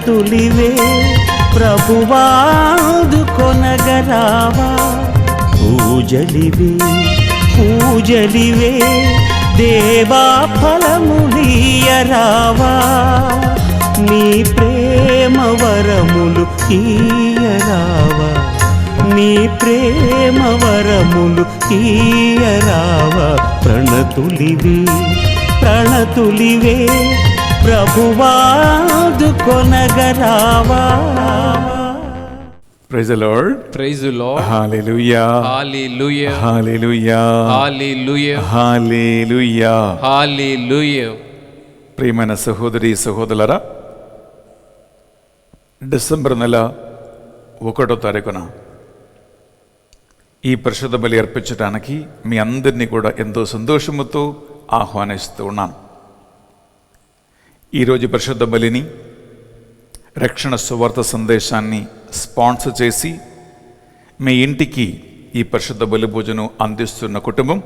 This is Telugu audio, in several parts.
ప్రణతులివే ప్రభువాదుకొనగరావా. పూజలివే పూజలివే దేవా ఫలములీయరావా. నీ ప్రేమ వరములు ఈయరావా. నీ ప్రేమ వరములు ఈయరావా. ప్రణతులివే ప్రణతులివే ప్రభువాదుకొనగరావా. Praise the Lord. Praise the Lord. Hallelujah. Hallelujah. Hallelujah. Hallelujah. Hallelujah. Hallelujah. ప్రియమైన సహోదరి సహోదరులారా, డిసెంబర్ నెల 1వ తారీఖున ఈ పరిశుద్ధ బలి అర్పించడానికి మీ అందరినీ కూడా ఎంతో సంతోషముతో ఆహ్వానిస్తూ ఉన్నాను. ఈరోజు పరిశుద్ధ బలిని, రక్షణ సువార్త సందేశాన్ని స్పాన్సర్ చేసి మీ ఇంటికి ఈ పరిశుద్ధ బలి పూజను అందిస్తున్న కుటుంబం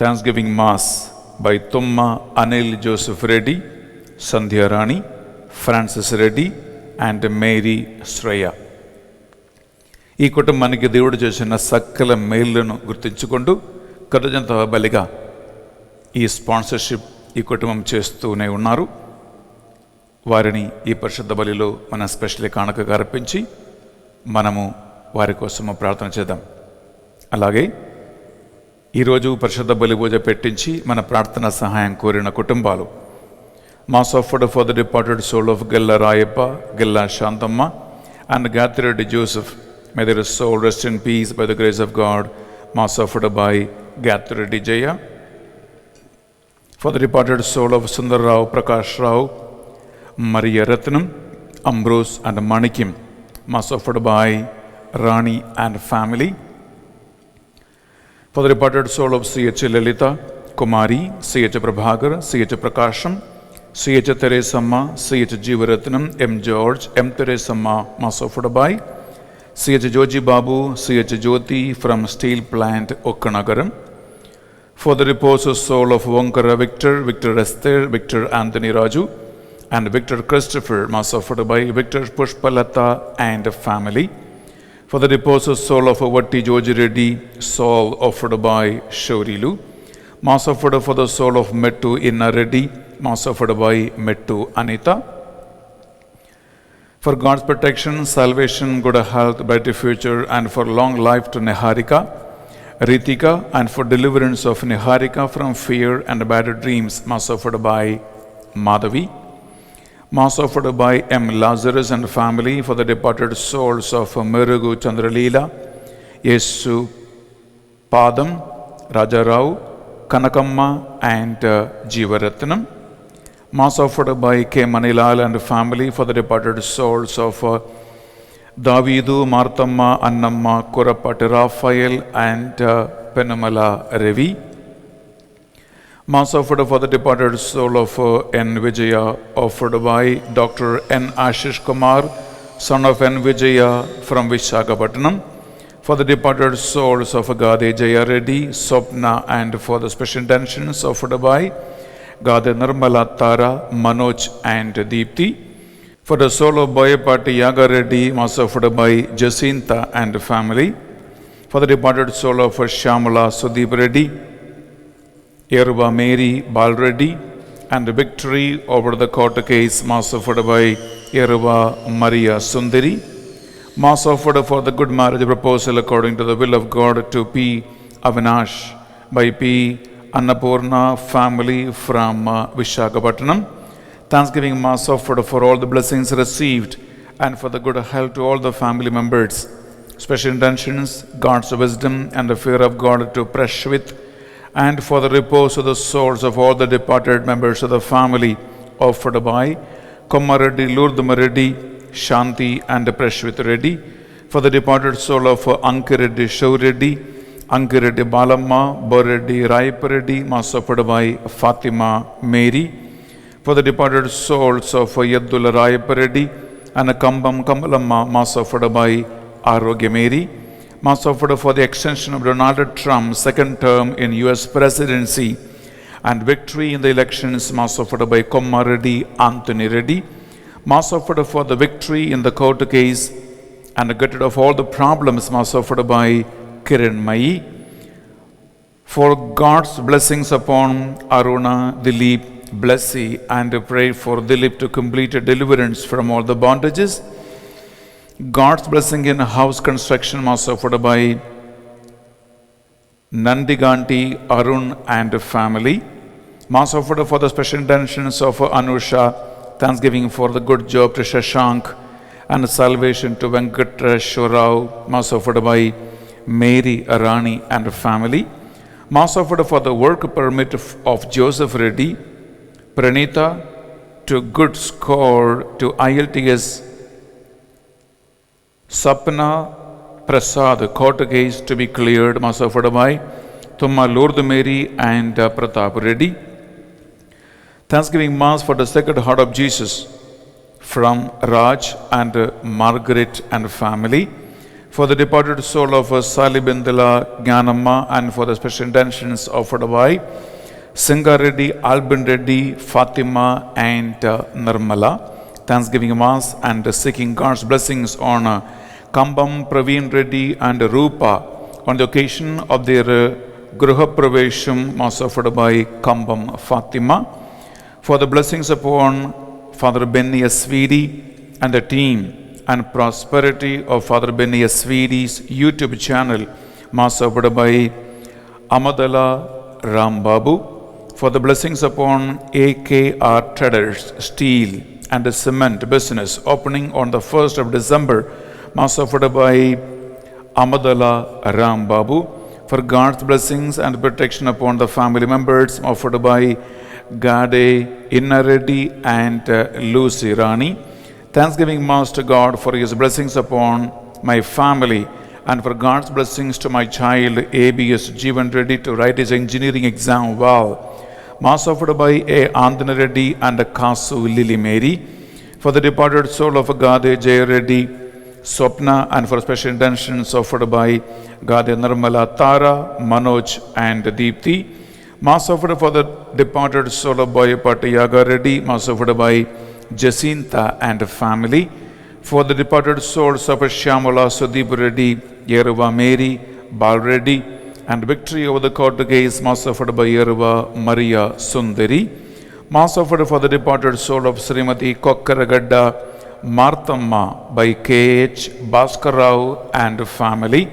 thanks giving mass by Thumma Anil Joseph Reddy, Sandhyarani, Francis Reddy and Mary Shreya. ఈ కుటుంబానికి దేవుడు చేసిన సకల మేళ్లను గుర్తించుకుంటూ కృతజ్ఞత బలిగా ఈ స్పాన్సర్షిప్ ఈ కుటుంబం చేస్తూనే ఉన్నారు. వారిని ఈ పరిశుద్ధ బలిలో మన స్పెషల్లీ కానుకగా అర్పించి మనము వారి కోసము ప్రార్థన చేద్దాం. అలాగే ఈరోజు పరిశుద్ధ బలి పూజ పెట్టించి మన ప్రార్థన సహాయం కోరిన కుటుంబాలు: mass offered for the departed soul of Gella Rayappa, Gella Santhamma and Gathreddy Joseph. May their soul rest in peace by the grace of God. Mass offered by Gathreddy Jaya. For the departed soul of Sundarrao, Prakash Rao, Maria Ratnam, Ambrose and Manikim. Mass offered by Rani and family. For the departed soul of C.H. Lalita, Kumari, C.H. Prabhakar, C.H. Prakasham, C.H. Teresamma, C.H. Jeevaratnam, M. George, M. Teresamma. Mass offered by C.H. Joji Babu, C.H. Jyoti from Steel Plant, Okkanagaram. For the reposed soul of Vankara Victor, Victor Esther, Victor Anthony Raju and Victor Christopher, mass offered by Victor Pushpalata and family. For the reposed soul of Vatti Joji Reddy, soul offered by Shaurilu. Mass offered for the soul of Mettu Inna Reddy, mass offered by Mettu Anita. For God's protection, salvation, good health, bright future and for long life to Niharika, Ritika, and for deliverance of Niharika from fear and bad dreams, mass offered by Madhavi. Mass offered by M. Lazarus and family for the departed souls of Merugu Chandraleela, Yesu Padam, Rajarao, Kanakamma and Jeevaratnam. Mass offered by K. Manilal and family for the departed souls of Davidu, Marthamma, Annamma, Kurapati Raphael and Penamala Revi. Mass offered for the departed soul of N. Vijaya, offered by Dr. N. Ashish Kumar, son of N. Vijaya from Visakhapatnam, for the departed souls of Gade Jaya Reddy, Sopna, and for the special intentions offered by Gade Nirmala Tara, Manoj, and Deepthi. For the soul of Boyapati Yaga Reddy, mass offered by Jacinta and family. For the departed soul of Shyamala Sudeep Reddy, Yeruba Mary Balreddy, and victory over the court case, mass offered by Yeruba Maria Sundari. Mass offered for the good marriage proposal according to the will of God to P. Avinash by P. Annapurna family from Visakhapatnam. Thanksgiving mass offered for all the blessings received and for the good health to all the family members. Special intentions, God's wisdom and the fear of God to press with, and for the repose of the souls of all the departed members of the family, offered by Komareddy, Lourdama Reddy, Shanti and Prashwit Reddy. For the departed soul of Ankireddy Shaureddy, Ankireddy Balamma, Boreddy Raipareddy, mass offered by Fatima Mary. For the departed souls of Yaddula Raipareddy and Kambam Kamalamma, mass offered by Arogya Mary. Mass offered for the extension of Donald Trump's second term in US presidency and victory in the elections, mass offered by Komma Reddy, Anthony Reddy. Mass offered for the victory in the court case and get rid of all the problems. Mass offered by Kiran Mai. For God's blessings upon Aruna, Dilip, Blessy, and pray for Dilip to complete a deliverance from all the bondages. God's blessing in house construction. Mass offered by Nandiganti, Arun, and family. Mass offered for the special intentions of Anusha, thanksgiving for the good job to Shashank, and salvation to Venkateshwar Rao. Mass offered by Mary, Arani, and family. Mass offered for the work permit of Joseph Reddy, Pranita to good score to IELTS, Sapna Prasad court case to be cleared. Mass offered by Thumma Lourdes Mary and Pratap Reddy. Thanksgiving Mass for the Sacred Heart of Jesus from Raj and Margaret and family. For the departed soul of Sali Bindala Jnanamma and for the special intentions offered by Singha Reddy, Albin Reddy, Fatima, and Nirmala. Thanksgiving Mass and seeking God's blessings on Kambam, Praveen Reddy, and Rupa on the occasion of their Gruha Pravesham. Mass offered by Kambam Fatima. For the blessings upon Father Benny Asvidi and the team and prosperity of Father Benny Asvidi's YouTube channel. Mass offered by Amadala Rambabu. For the blessings upon AKR Traders, Steel and Cement business opening on the 1st of December. Mass offered by Amadala Rambabu. For God's blessings and protection upon the family members offered by Gade, Inna Reddy, and Lucy Rani. Thanksgiving Mass to God for His blessings upon my family and for God's blessings to my child ABS Jeevan Reddy to write his engineering exam well. Mass offered by A. Andhana Reddy and Kasu Lily Mary. For the departed soul of Gade Jay Reddy, Swapna, and for special intentions offered by Gade Nirmala, Tara, Manoj, and Deepthi. Mass offered for the departed soul of Boyapati Yaga Reddy. Mass offered by Jacinta and family. For the departed souls of Shyamala, Sudeep Reddy, Yeruva Mary, Bal Reddy, and victory over the court case. Mass offered by Yeruva Maria Sundari. Mass offered for the departed soul of Srimati Kokkaragadda Marthamma by K.H. Bhaskarrao and family.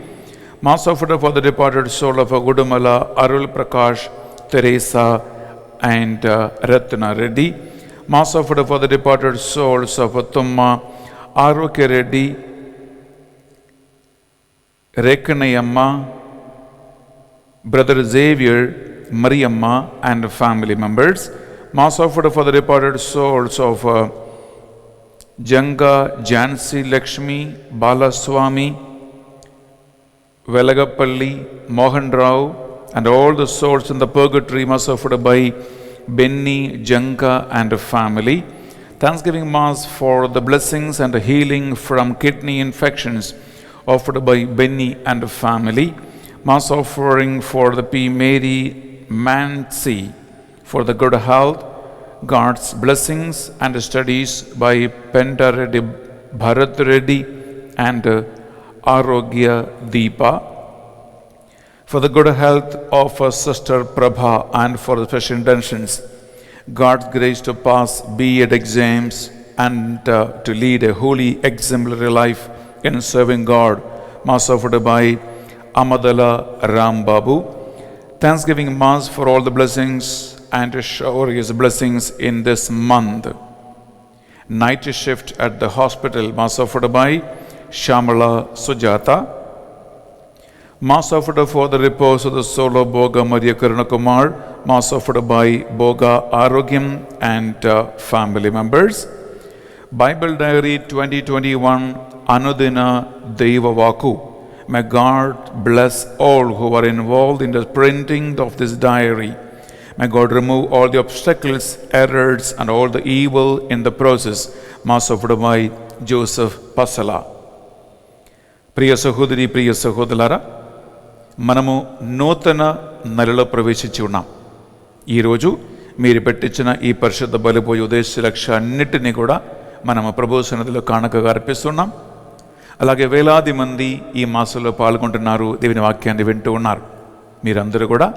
Mass offered for the departed soul of Gudumala Arul Prakash, Teresa, and Ratna Reddy. Mass offered for the departed souls of Tumma Arokya Reddy, Rekanayamma, Brother Xavier, Mariamma, and family members. Mass offered for the departed souls of Janga, Jansi Lakshmi, Balaswami, Velagapalli, Mohan Rao, and all the souls in the purgatory. Mass offered by Benny, Janga, and family. Thanksgiving Mass for the blessings and healing from kidney infections offered by Benny and family. Mass offering for the P. Mary Mansi for the good health, God's blessings and studies by Penta Reddy, Bharat Reddy, and Arogya Deepa. For the good health of Sister Prabha and for the special intentions, God's grace to pass B.Ed exams and to lead a holy exemplary life in serving God. Mass offered by Amadala Rambabu. Thanksgiving Mass for all the blessings and to shower His blessings in this month. Night shift at the hospital. Mass offered by Shamala Sujata. Mass offered for the repose of the soul of Boga Maria Karunakumar. Mass offered by Boga Arogyam and family members. Bible Diary 2021 Anudina Deva Vaku. May God bless all who are involved in the printing of this diary. May God remove all the obstacles, errors, and all the evil in the process. Mass offered by Joseph Pasala. ప్రియ సహోదరి ప్రియ సహోదరులారా, మనము నూతన నెలలో ప్రవేశించి ఉన్నాం. ఈరోజు మీరు పెట్టించిన ఈ పరిశుద్ధ బలిపోయి ఉద్దేశ లక్ష్యాన్నిటినీ కూడా మనము ప్రభు సన్నిధిలో కానుకగా అర్పిస్తున్నాం. అలాగే వేలాది మంది ఈ మాసంలో పాల్గొంటున్నారు, దేవుని వాక్యాన్ని వింటూ ఉన్నారు. మీరందరూ కూడా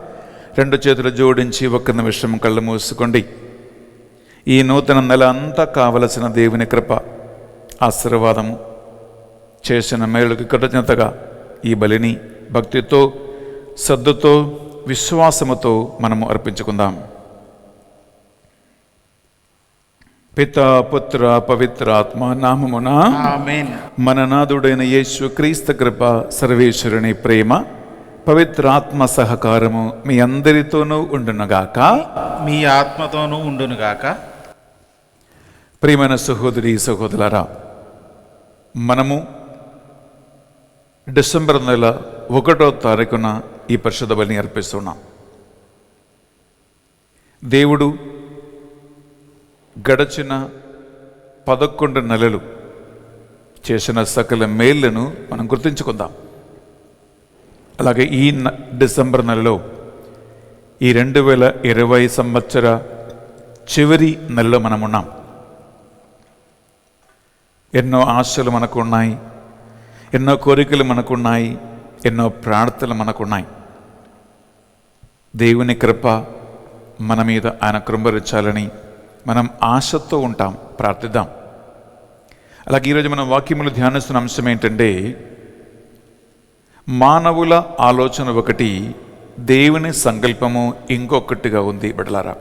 2 చేతులు జోడించి ఒక్క నిమిషం కళ్ళు మూసుకోండి. ఈ నూతన నెల అంతా కావలసిన దేవుని కృప, ఆశీర్వాదము, చేసిన మేలుకి కృతజ్ఞతగా ఈ బలిని భక్తితో, శ్రద్ధతో, విశ్వాసముతో మనము అర్పించుకుందాం. పితా పుత్ర పవిత్రాత్మ నామమున ఆమేన్. మన నాథుడైన యేసు క్రీస్తు కృప, సర్వేశ్వరుని ప్రేమ, పవిత్రాత్మ సహకారము మీ అందరితోనూ ఉండునుగాక. మీ ఆత్మతోనూ ఉండునుగాక. ప్రియమైన సహోదరి సహోదరులారా, మనము డిసెంబర్ నెల 1వ తారీఖున ఈ పరిశుద్ధ బలిని అర్పిస్తున్నాం. దేవుడు గడచిన 11 నెలలు చేసిన సకల మేళ్లను మనం గుర్తించుకుందాం. అలాగే ఈ డిసెంబర్ నెలలో ఈ 2020 సంవత్సర చివరి నెలలో మనం ఉన్నాం. ఎన్నో ఆశలు మనకు ఉన్నాయి, ఎన్నో కోరికలు మనకున్నాయి, ఎన్నో ప్రార్థనలు మనకున్నాయి. దేవుని కృప మన మీద ఆయన కృంభరించాలని మనం ఆశతో ఉంటాం, ప్రార్థిద్దాం. అలాగే ఈరోజు మనం వాక్యములు ధ్యానిస్తున్న అంశం ఏంటంటే, మానవుల ఆలోచన ఒకటి, దేవుని సంకల్పము ఇంకొకటిగా ఉంది. బిడ్డలారా,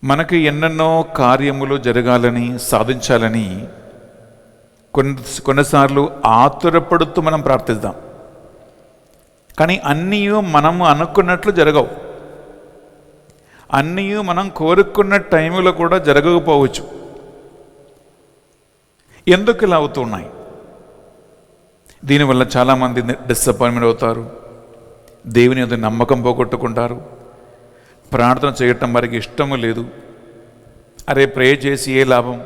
మనకి ఎన్నెన్నో కార్యములు జరగాలని, సాధించాలని కొన్నిసార్లు ఆతురపడుతూ మనం ప్రార్థిద్దాం. కానీ అన్నీ మనము అనుకున్నట్లు జరగవు. అన్నీ మనం కోరుకున్న టైంలో కూడా జరగకపోవచ్చు. ఎందుకు ఇలా అవుతున్నాయి? దీనివల్ల చాలామంది డిసప్పాయింట్మెంట్ అవుతారు, దేవుని యొక్క నమ్మకం పోగొట్టుకుంటారు, ప్రార్థన చేయటం వారికి ఇష్టము లేదు. అరే, ప్రే చేసి ఏ లాభం,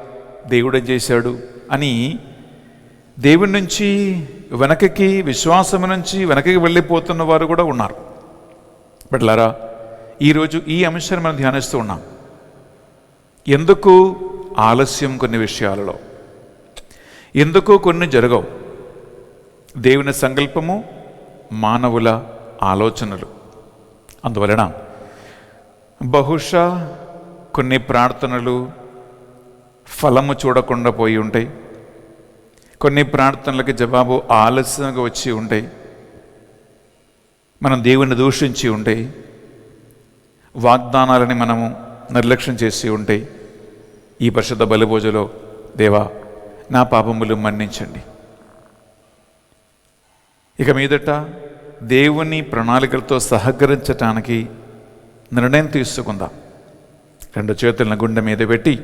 దేవుడే చేశాడు అని దేవుడి నుంచి వెనకకి, విశ్వాసం నుంచి వెనకకి వెళ్ళిపోతున్న వారు కూడా ఉన్నారు. బిడ్డలారా, ఈరోజు ఈ అంశాన్ని మనం ధ్యానిస్తూ ఉన్నాం. ఎందుకు ఆలస్యం కొన్ని విషయాలలో, ఎందుకు కొన్ని జరగవు? దేవుని సంకల్పము, మానవుల ఆలోచనలు. అందువలన బహుశా కొన్ని ప్రార్థనలు ఫలము చూడకుండా పోయి ఉంటాయి, కొన్ని ప్రార్థనలకి జవాబు ఆలస్యంగా వచ్చి ఉంటాయి, మనం దేవుని దూషించి ఉంటాయి, వాగ్దానాలని మనము నిర్లక్ష్యం చేసి ఉంటాయి. ఈ పరిశుద్ధ బలిభోజలో, దేవా నా పాపములు మన్నించండి. ఇక మీదట దేవుని ప్రణాళికలతో సహకరించటానికి నిర్ణయం తీసుకుందాం. 2 చేతులను గుండె మీద పెట్టి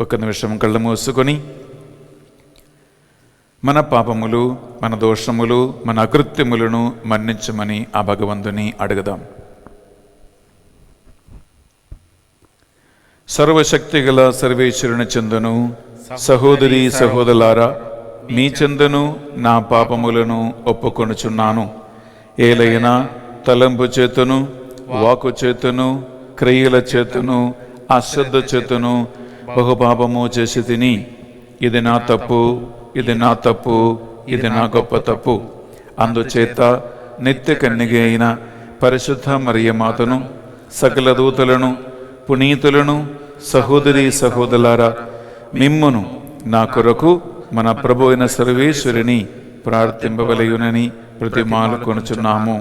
ఒక్క నిమిషం కళ్ళు మూసుకొని మన పాపములు, మన దోషములు, మన అకృత్యములను మన్నించమని ఆ భగవంతుని అడుగుదాం. సర్వశక్తిగల సర్వేశ్వరుని చెందును సహోదరి సహోదరులారా, మీ చెందును నా పాపములను ఒప్పుకొనుచున్నాను. ఏలైనా తలంపు చేతును, వాకు చేతును, క్రియల చేతును, అశ్రద్ధ చేతును బహుపాపము చేసి తిని, ఇది నా తప్పు, ఇది నా తప్పు, ఇది నా గొప్ప తప్పు. అందుచేత నిత్య కన్యక అయిన పరిశుద్ధ మరియమాతను, సకల దూతలను, పునీతులను, సహోదరి సహోదరులారా, మిమ్మును నా కొరకు మన ప్రభు అయిన సర్వేశ్వరుని ప్రార్థింపవలయునని ప్రతిమాలు కొనుచున్నాము.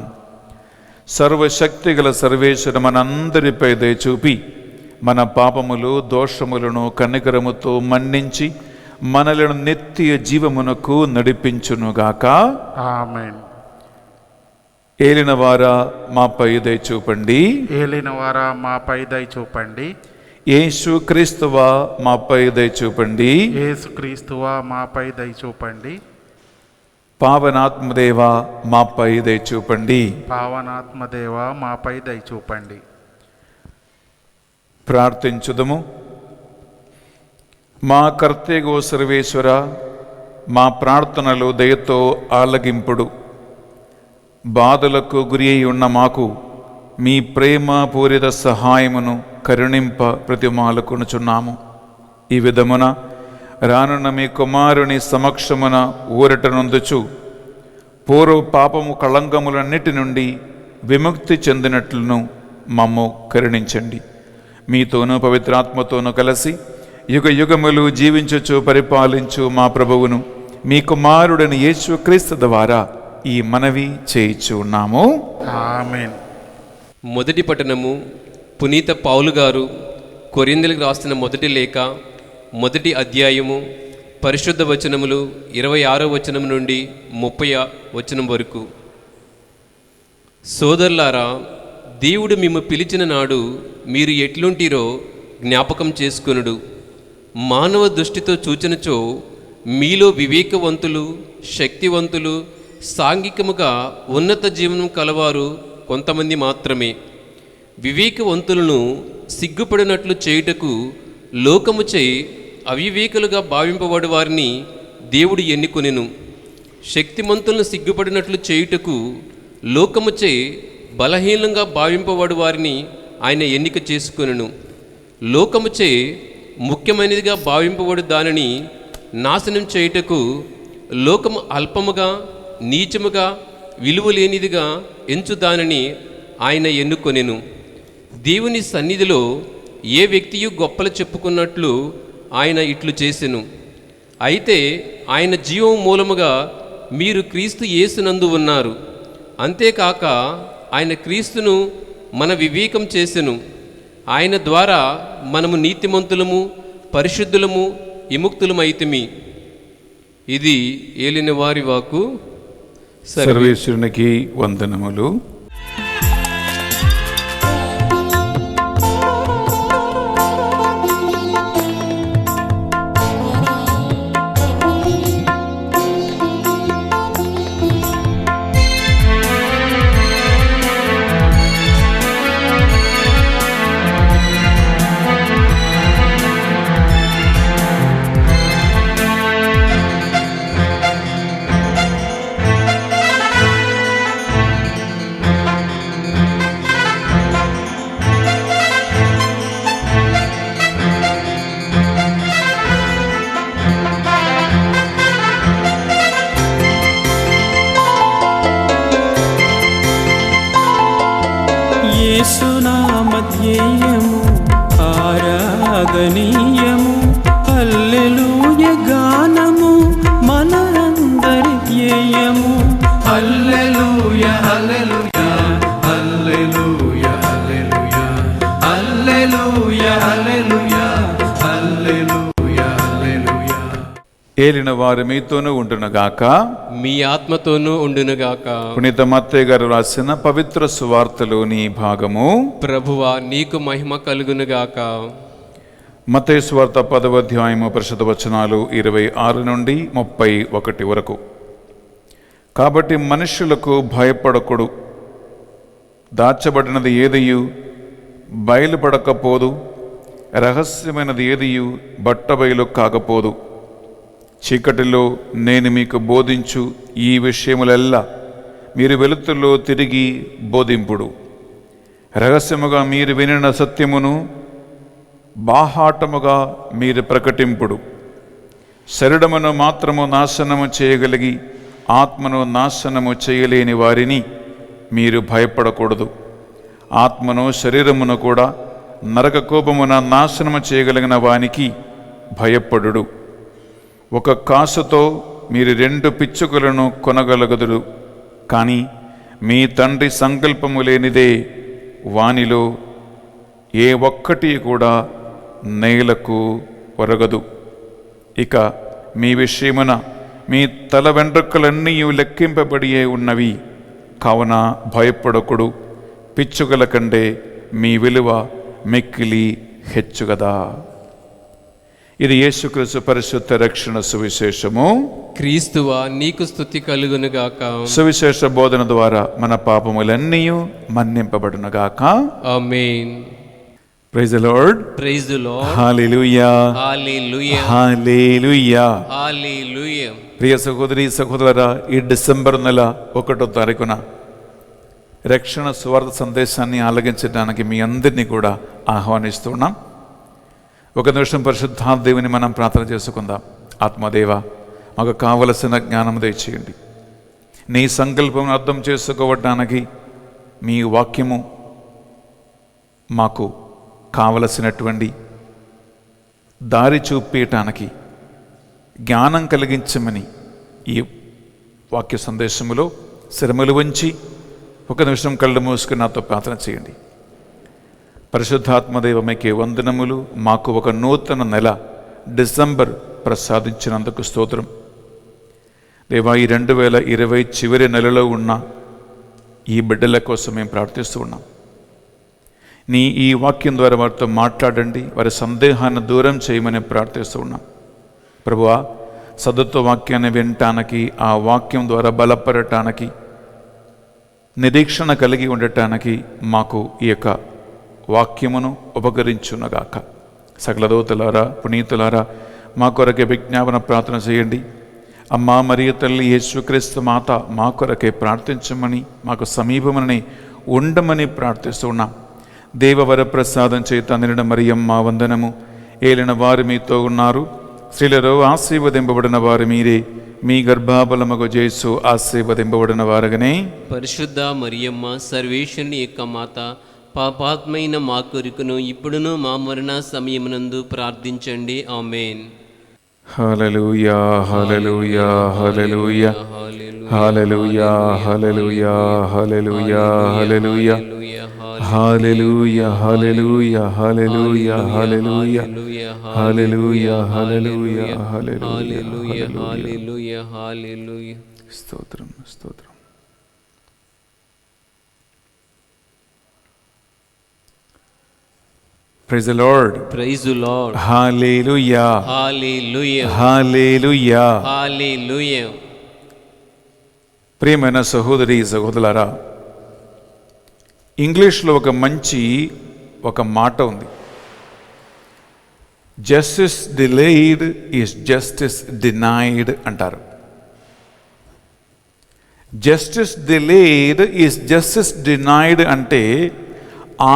సర్వశక్తి గల సర్వేశ్వరు మనందరిపై దయచూపి మన పాపములు, దోషములను కనికరముతో మన్నించి మనలను నిత్య జీవమునకు నడిపించునుగాక. ఆమేన్. ఏలినవారా మాపై దయచూపండి. ఏలినవారా మాపై దయచూపండి. యేసు క్రీస్తువా మాపై దయచూపండి. యేసుక్రీస్తువా మాపై దయచూపండి. పావనాత్మదేవా మాపై దయచూపండి. పావనాత్మదేవా మాపై దయచూపండి. ప్రార్థించుదము. మా కర్తెగో సర్వేశ్వర, మా ప్రార్థనలు దయతో ఆలగింపుడు. బాధలకు గురి అయి ఉన్న మాకు మీ ప్రేమ పూరిత సహాయమును కరుణింప ప్రతిమాలు కొనుచున్నాము. ఈ విధమున రానున్న మీ కుమారుని సమక్షమున ఊరటనొందుచు పూర్వ పాపము కళంకములన్నిటి నుండి విముక్తి చెందినట్లును మమ్ము కరుణించండి. మీతోనూ పవిత్రాత్మతోనూ కలిసి యుగ యుగములు జీవించుచు పరిపాలించు మా ప్రభువును మీ కుమారుడని యేసుక్రీస్తు ద్వారా ఈ మనవి చేయుచున్నాము. ఆమేన్. మొదటి పట్టణము పునీత పౌలు గారు కొరింథీయులకు రాసిన మొదటి లేఖ మొదటి అధ్యాయము పరిశుద్ధ వచనములు 26వ వచనం నుండి 30వ వచనం వరకు. సోదరులారా, దేవుడు మిమ్ము పిలిచిన నాడు మీరు ఎట్లుంటిరో జ్ఞాపకం చేసుకొనుడు. మానవ దృష్టితో చూచినచో మీలో వివేకవంతులు, శక్తివంతులు, సాంఘికముగా ఉన్నత జీవనం కలవారు కొంతమంది మాత్రమే. వివేకవంతులను సిగ్గుపడినట్లు చేయుటకు లోకముచే అవివేకులుగా భావింపబడు వారిని దేవుడు ఎన్నుకొనెను. శక్తిమంతులను సిగ్గుపడినట్లు చేయుటకు లోకముచే బలహీనంగా భావింపబడు వారిని ఆయన ఎన్నిక చేసుకొనెను. లోకముచే ముఖ్యమైనదిగా భావింపబడు దానిని నాశనం చేయుటకు లోకము అల్పముగా, నీచముగా, విలువలేనిదిగా ఎంచు దానిని ఆయన ఎన్నుకొనెను. దేవుని సన్నిధిలో ఏ వ్యక్తియు గొప్పలు చెప్పుకున్నట్లు ఆయన ఇట్లు చేసెను. అయితే ఆయన జీవం మూలముగా మీరు క్రీస్తు యేసునందు ఉన్నారు. అంతేకాక ఆయన క్రీస్తును మన వివేకం చేసెను. ఆయన ద్వారా మనము నీతిమంతులము, పరిశుద్ధులము, విముక్తులమైతిమి. ఇది ఏలిన వారి వాక్కు. సర్వేశ్వరునికి వందనములు. యేసునామధ్యేయము ఆరాధనీయము, హల్లెలూయా గానము మనందరి ధ్యేయము. హల్లెలూయా hallelujah hallelujah hallelujah hallelujah hallelujah hallelujah హల్లెలూయా. ఏలిన వారు మీతోనూ ఉండునుగాక. మీ ఆత్మతోనూ ఉండునుగాక. పునీత మత్తయి గారు రాసిన పవిత్ర సువార్తలోని భాగము. ప్రభువా, నీకు మహిమ కలుగునుగాక. మత్తయి సువార్త 10వ అధ్యాయము పరిశుద్ధ వచనాలు 26 నుండి 31 వరకు. కాబట్టి మనుష్యులకు భయపడకుడు, దాచబడినది ఏదియు బయలుపడకపోదు, రహస్యమైనది ఏదియు బట్టబయలు కాకపోదు. చీకటిలో నేను మీకు బోధించు ఈ విషయములెల్లా మీరు వెలుతురులో తిరిగి బోధింపుడు. రహస్యముగా మీరు వినిన సత్యమును బాహాటముగా మీరు ప్రకటింపుడు. శరీరమును మాత్రము నాశనము చేయగలిగి ఆత్మను నాశనము చేయలేని వారిని మీరు భయపడకూడదు. ఆత్మను శరీరమును కూడా నరక కోపమున నాశనము చేయగలిగిన వానికి భయపడుడు. ఒక కాసుతో మీరు 2 పిచ్చుకలను కొనగలగదురు, కానీ మీ తండ్రి సంకల్పము లేనిదే వానిలో ఏ ఒక్కటి కూడా నేలకు ఒరగదు. ఇక మీ విషయమున మీ తల వెంట్రుకలన్నీ లెక్కింపబడి ఉన్నవి, కావున భయపడకుడు. పిచ్చుకల కంటే మీ విలువ మిక్కిలి హెచ్చుగదా. ఇది యేసుక్రీస్తు పరిశుద్ధ రక్షణ సువిశేషము. క్రీస్తువా, నీకు స్తుతి కలుగునుగాక. సువిశేష బోధన ద్వారా మన పాపములన్నీ మన్నింపబడునుగాక. Amen. Praise the Lord. Praise the Lord. Hallelujah. Hallelujah. Hallelujah. Hallelujah. ప్రియ సహోదరి సహోదరులారా, ఈ డిసెంబర్ నెల 1వ తారీఖున రక్షణ సువార్త సందేశాన్ని ఆలగించడానికి మీ అందరినీ కూడా ఆహ్వానిస్తున్నాం. ఒక నిమిషం పరిశుద్ధాత్మదేవుని మనం ప్రార్థన చేసుకుందాం. ఆత్మదేవ, మాకు కావలసిన జ్ఞానం దయచేయండి. నీ సంకల్పం అర్థం చేసుకోవడానికి మీ వాక్యము మాకు కావలసినటువంటి దారి చూపేయటానికి జ్ఞానం కలిగించమని ఈ వాక్య సందేశములో శిరములు వంచి ఒక నిమిషం కళ్ళు మూసుకుని నాతో ప్రార్థన చేయండి. పరిశుద్ధాత్మదేవ, మీకే వందనములు. మాకు ఒక నూతన నెల డిసెంబర్ ప్రసాదించినందుకు స్తోత్రం. దేవా, ఈ 2020 చివరి నెలలో ఉన్న ఈ బిడ్డల కోసం మేము ప్రార్థిస్తూ ఉన్నాం. నీ ఈ వాక్యం ద్వారా వారితో మాట్లాడండి, వారి సందేహాన్ని దూరం చేయమని ప్రార్థిస్తూ ఉన్నాం. ప్రభువా, సదత్వ వాక్యాన్ని వినటానికి, ఆ వాక్యం ద్వారా బలపడటానికి, నిరీక్షణ కలిగి ఉండటానికి మాకు ఈ యొక్క వాక్యమును ఉపకరించునగాక. సకల దూతలారా, పునీతులారా, మా కొరకే విజ్ఞాపన ప్రార్థన చేయండి. అమ్మా మరియ తల్లి యేసుక్రీస్తు మాత మా కొరకే ప్రార్థించమని, మాకు సమీపమని ఉండమని ప్రార్థిస్తున్నాం. దేవవర ప్రసాదం చేత నిండిన మరియమ్మ వందనము. ఏలిన వారు మీతో ఉన్నారు, స్త్రీలలో ఆశీర్వదింపబడిన వారు మీరే. మీ గర్భాబలమగు యేసు ఆశీర్వదింపబడిన వారుగానే. పరిశుద్ధ మరియమ్మ, సర్వేశ్వరుని యొక్క మాత, పాపాత్మైన మా కొరకును ఇప్పుడును మా మరణ సమయమునందు ప్రార్థించండి. ఆమేన్. హల్లెలూయా, hallelujah, hallelujah, hallelujah, hallelujah, hallelujah, hallelujah, hallelujah, hallelujah, hallelujah, hallelujah, hallelujah, hallelujah, hallelujah, హల్లెలూయా. స్తోత్రం, స్తోత్రం. Praise the Lord. Praise the Lord. Hallelujah. Hallelujah. Hallelujah. Hallelujah. ప్రియమైన సహోదరి సహోదరులారా, ఇంగ్లీష్లో ఒక మంచి మాట ఉంది. Justice delayed is justice denied అంటారు. Justice delayed is justice denied అంటే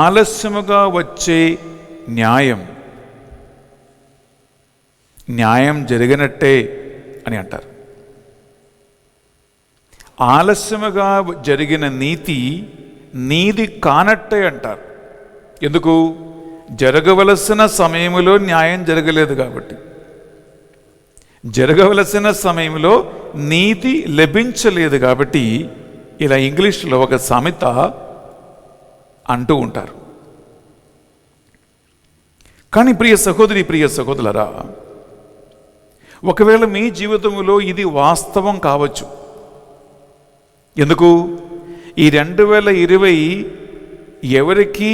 ఆలస్యముగా వచ్చే న్యాయం జరిగినట్టే అని అంటారు. ఆలస్యముగా జరిగిన నీతి కానట్టే అంటారు. ఎందుకు? జరగవలసిన సమయంలో న్యాయం జరగలేదు కాబట్టి, జరగవలసిన సమయంలో నీతి లభించలేదు కాబట్టి ఇలా ఇంగ్లీష్లో ఒక సామెత అంటూ ఉంటారు. కానీ ప్రియ సహోదరి, ప్రియ సహోదరులారా, ఒకవేళ మీ జీవితంలో ఇది వాస్తవం కావచ్చు. ఎందుకు? ఈ 2020 ఎవరికి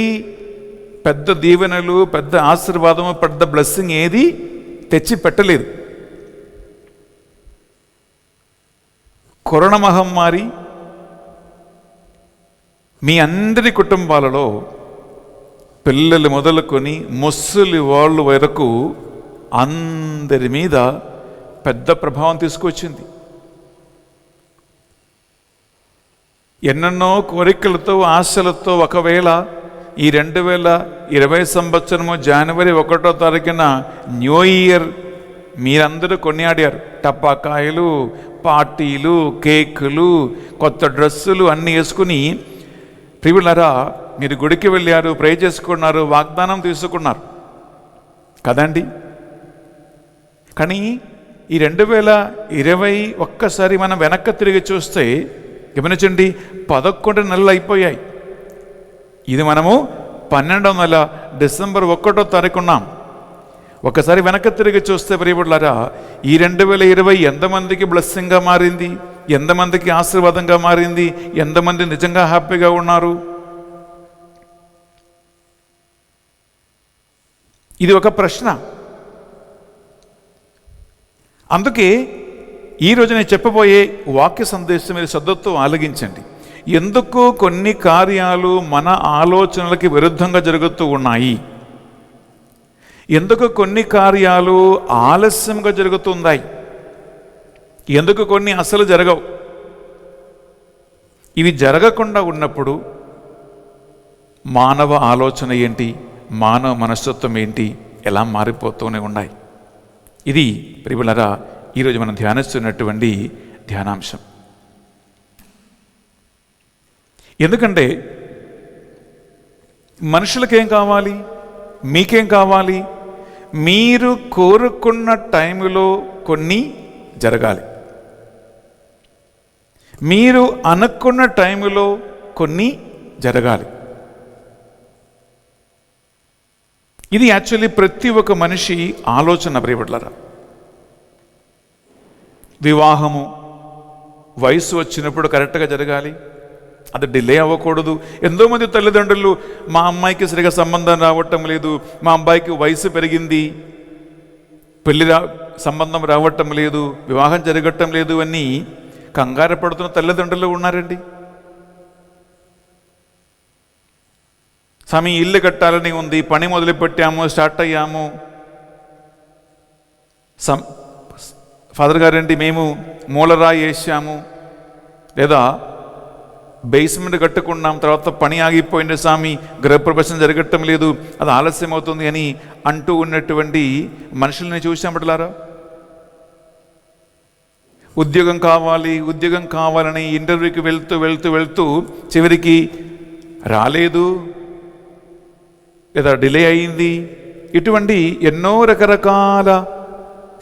పెద్ద దీవెనలు, పెద్ద ఆశీర్వాదము, పెద్ద బ్లెస్సింగ్ ఏది తెచ్చి పెట్టలేదు. కరోనా మహమ్మారి మీ అందరి కుటుంబాలలో పిల్లలు మొదలుకొని ముసలి వాళ్ళు వరకు అందరి మీద పెద్ద ప్రభావం తీసుకొచ్చింది. ఎన్నెన్నో కోరికలతో, ఆశలతో ఒకవేళ ఈ 2020 సంవత్సరము జనవరి 1వ తారీఖున న్యూ ఇయర్ మీరందరూ కొనియాడారు. టపాకాయలు, పార్టీలు, కేకులు, కొత్త డ్రెస్సులు అన్నీ వేసుకుని ప్రియులారా మీరు గుడికి వెళ్ళారు, ప్రే చేసుకున్నారు, వాగ్దానం తీసుకున్నారు కదండి. కానీ ఈ 2020 ఒక్కసారి మనం వెనక్కి తిరిగి చూస్తే గమనించండి, 11 నెలలు అయిపోయాయి. ఇది మనము 12వ నెల డిసెంబర్ 1వ తారీఖు ఉన్నాం. ఒకసారి వెనక్కి తిరిగి చూస్తే ప్రియబులారా, ఈ 2020 ఎంతమందికి బ్లెస్సింగ్గా మారింది, ఎంతమందికి ఆశీర్వాదంగా మారింది, ఎంతమంది నిజంగా హ్యాపీగా ఉన్నారు? ఇది ఒక ప్రశ్న. అందుకే ఈరోజు నేను చెప్పబోయే వాక్య సందేశం మీరు శ్రద్ధతో ఆలకించండి. ఎందుకు కొన్ని కార్యాలు మన ఆలోచనలకి విరుద్ధంగా జరుగుతూ ఉన్నాయి, ఎందుకు కొన్ని కార్యాలు ఆలస్యంగా జరుగుతున్నాయి, ఎందుకు కొన్ని అసలు జరగవు, ఇవి జరగకుండా ఉన్నప్పుడు మానవ ఆలోచన ఏంటి, మానవ మనస్తత్వం ఏంటి ఎలా మారిపోతూనే ఉన్నాయి. ఇది ప్రియులారా ఈరోజు మనం ధ్యానిస్తున్నటువంటి ధ్యానాంశం. ఎందుకంటే మనుషులకేం కావాలి, మీకేం కావాలి? మీరు కోరుకున్న టైంలో కొన్ని జరగాలి, మీరు అనుకున్న టైంలో కొన్ని జరగాలి. ఇది యాక్చువల్లీ ప్రతి ఒక్క మనిషి ఆలోచన ప్రియబిడ్డలారా. వివాహము వయసు వచ్చినప్పుడు కరెక్ట్గా జరగాలి, అది డిలే అవ్వకూడదు. ఎంతోమంది తల్లిదండ్రులు మా అమ్మాయికి సరిగా సంబంధం రావటం లేదు, మా అబ్బాయికి వయసు పెరిగింది, సంబంధం రావటం లేదు, వివాహం జరగటం లేదు అని కంగారు పడుతున్న తల్లిదండ్రులు ఉన్నారండి. స్వామి ఇల్లు కట్టాలని ఉంది, పని మొదలుపెట్టాము, స్టార్ట్ అయ్యాము. ఫాదర్ గారండి మేము మూలరాయి వేసాము, లేదా బేస్మెంట్ కట్టుకున్నాం, తర్వాత పని ఆగిపోయింది స్వామి, గృహప్రవేశం జరగటం లేదు, అది ఆలస్యం అవుతుంది అని అంటూ ఉన్నటువంటి మనుషుల్ని చూసామట్లారా. ఉద్యోగం కావాలని ఇంటర్వ్యూకి వెళ్తూ చివరికి రాలేదు, లేదా డిలే అయింది. ఇటువంటి ఎన్నో రకరకాల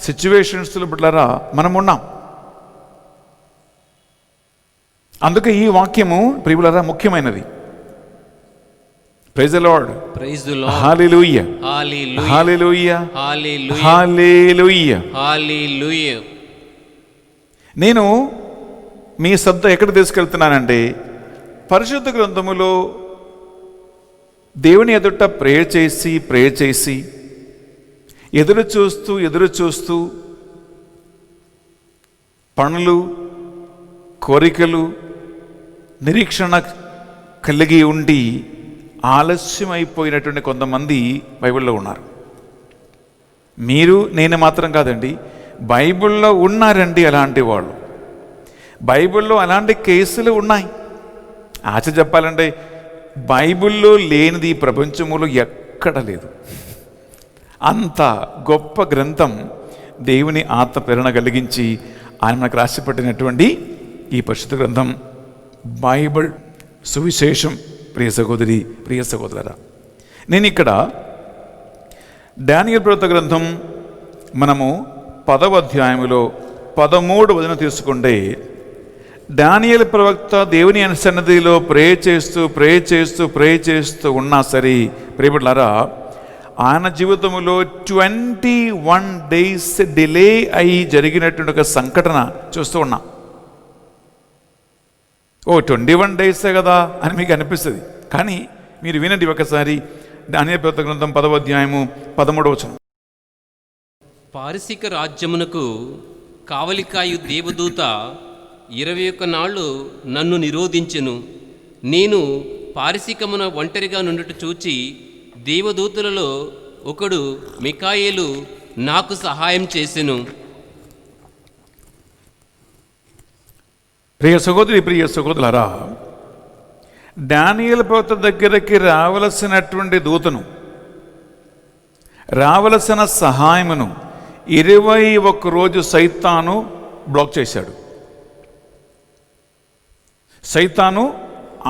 సిచ్యువేషన్స్లో బిడ్డలారా మనం ఉన్నాం. అందుకే ఈ వాక్యము ప్రియులారా ముఖ్యమైనది. Praise the Lord, praise the Lord, hallelujah, hallelujah, hallelujah, hallelujah, hallelujah. నేను మీ శ్రద్ధ ఎక్కడ తీసుకెళ్తున్నానంటే, పరిశుద్ధ గ్రంథములో దేవుని ఎదుట ప్రేయర్ చేసి ఎదురు చూస్తూ పనులు, కోరికలు, నిరీక్షణ కలిగి ఉండి ఆలస్యం అయిపోయినటువంటి కొంతమంది బైబిల్లో ఉన్నారు. నేను మాత్రం కాదండి, బైబిల్లో ఉన్నారండి అలాంటి వాళ్ళు. బైబిల్లో అలాంటి కేసులు ఉన్నాయి. చెప్పాలంటే బైబిల్లో లేనిది ప్రపంచంలో ఎక్కడ లేదు. అంత గొప్ప గ్రంథం దేవుని ఆత్మ ప్రేరణ కలిగించి ఆయన మనకు రాసిపెట్టినటువంటి ఈ పరిశుద్ధ గ్రంథం బైబిల్, సువిశేషం. ప్రియ సహోదరి, ప్రియ సహోదరా, నేను ఇక్కడ దానియేలు ప్రవక్త గ్రంథం మనము 10వ అధ్యాయములో 13వ వచనం తీసుకుంటే, దానియేలు ప్రవక్త దేవుని సన్నిధిలో ప్రే చేస్తూ ఉన్నా సరే ప్రియబిడ్డలారా, ఆయన జీవితంలో 21 days డిలే అయి జరిగినటువంటి ఒక సంఘటన చూస్తూ ఉన్నా. 21 days కదా అని మీకు అనిపిస్తుంది, కానీ మీరు వినండి ఒకసారి. దానియేలు ప్రవక్త గ్రంథం 10వ అధ్యాయము 13వ వచనం. పారసీక రాజ్యమునకు కావలికాయు దేవదూత 21 నాళ్ళు నన్ను నిరోధించెను. నేను పారసీకమున ఒంటరిగా నుండుట చూచి దేవదూతులలో ఒకడు మికాయేలు నాకు సహాయం చేసెను. ప్రియ సహోదరులారా, దానియేలు ప్రవక్త దగ్గరికి రావలసినటువంటి దూతను, రావలసిన సహాయమును 21 రోజు సైతాను బ్లాక్ చేశాడు. సైతాను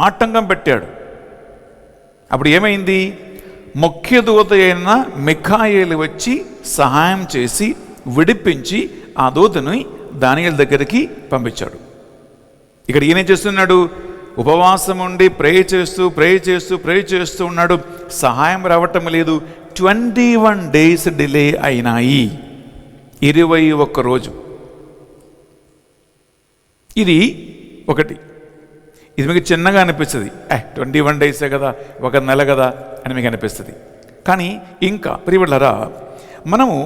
ఆటంకం పెట్టాడు. అప్పుడు ఏమైంది? ముఖ్య దూత అయిన మిఖాయేలు వచ్చి సహాయం చేసి విడిపించి ఆ దూతని దానియేలు దగ్గరికి పంపించాడు. ఇక్కడ ఈయన చేస్తున్నాడు, ఉపవాసం ఉండి ప్రే చేస్తూ ఉన్నాడు. సహాయం రావటం లేదు. 21 days డిలే అయినాయి, 21 రోజు. ఇది ఒకటి. ఇది మీకు చిన్నగా అనిపిస్తుంది, 21 days కదా, 1 నెల కదా అని మీకు అనిపిస్తుంది. కానీ ఇంకా ప్రియబిడ్డలారా, మనము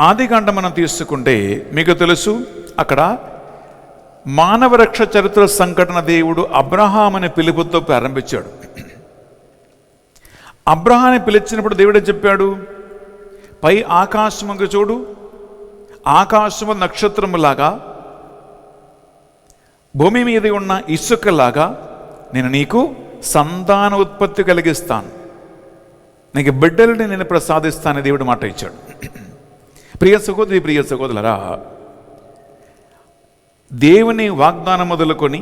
ఆదికాండం మనం తీసుకుంటే మీకు తెలుసు, అక్కడ మానవ రక్ష చరిత్ర సంఘటన దేవుడు అబ్రహాముని పిలుపుతో ప్రారంభించాడు. అబ్రహాన్ని పిలిచినప్పుడు దేవుడే చెప్పాడు, పై ఆకాశముకు చూడు, ఆకాశము నక్షత్రములాగా, భూమి మీద ఉన్న ఇసుకలాగా నేను నీకు సంతాన ఉత్పత్తి కలిగిస్తాను. నీకు బిడ్డలని నేను ప్రసాదిస్తానని దేవుడు మాట ఇచ్చాడు. ప్రియ సహోదరి, ప్రియ సహోదరులారా, దేవుని వాగ్దానం మొదలుకొని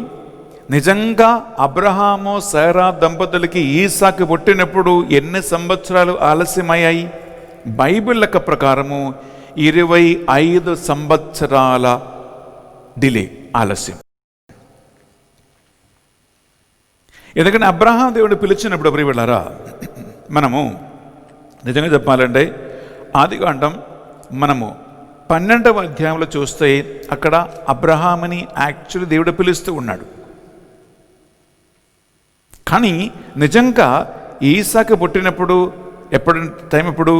నిజంగా అబ్రహాము శారా దంపతులకి ఈసాకు పుట్టినప్పుడు ఎన్ని సంవత్సరాలు ఆలస్యమయ్యాయి? బైబిల్ లెక్క ప్రకారము 25 సంవత్సరాల డిలే, ఆలస్యం. ఎందుకంటే అబ్రహాం దేవుడు పిలిచినప్పుడు ప్రియలారా, మనము నిజంగా చెప్పాలంటే ఆదికాండం మనము 12వ అధ్యాయంలో చూస్తే అక్కడ అబ్రహాముని యాక్చువల్లీ దేవుడు పిలుస్తూ ఉన్నాడు. కానీ నిజంగా ఈసాకు పుట్టినప్పుడు టైం ఎప్పుడు?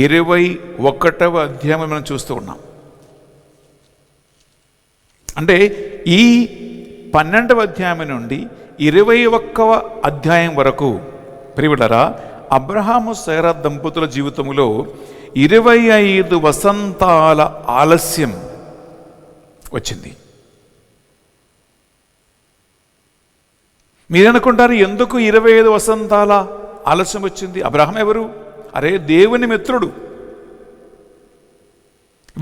21వ అధ్యాయం మనం చూస్తూ ఉన్నాం. అంటే ఈ 12వ అధ్యాయం నుండి 21వ అధ్యాయం వరకు ప్రియలారా, అబ్రహాము శారా దంపతుల జీవితంలో 25 వసంతాల ఆలస్యం వచ్చింది. మీరనుకుంటారు ఎందుకు 25 వసంతాల ఆలస్యం వచ్చింది? అబ్రహాం ఎవరు? అరే, దేవుని మిత్రుడు,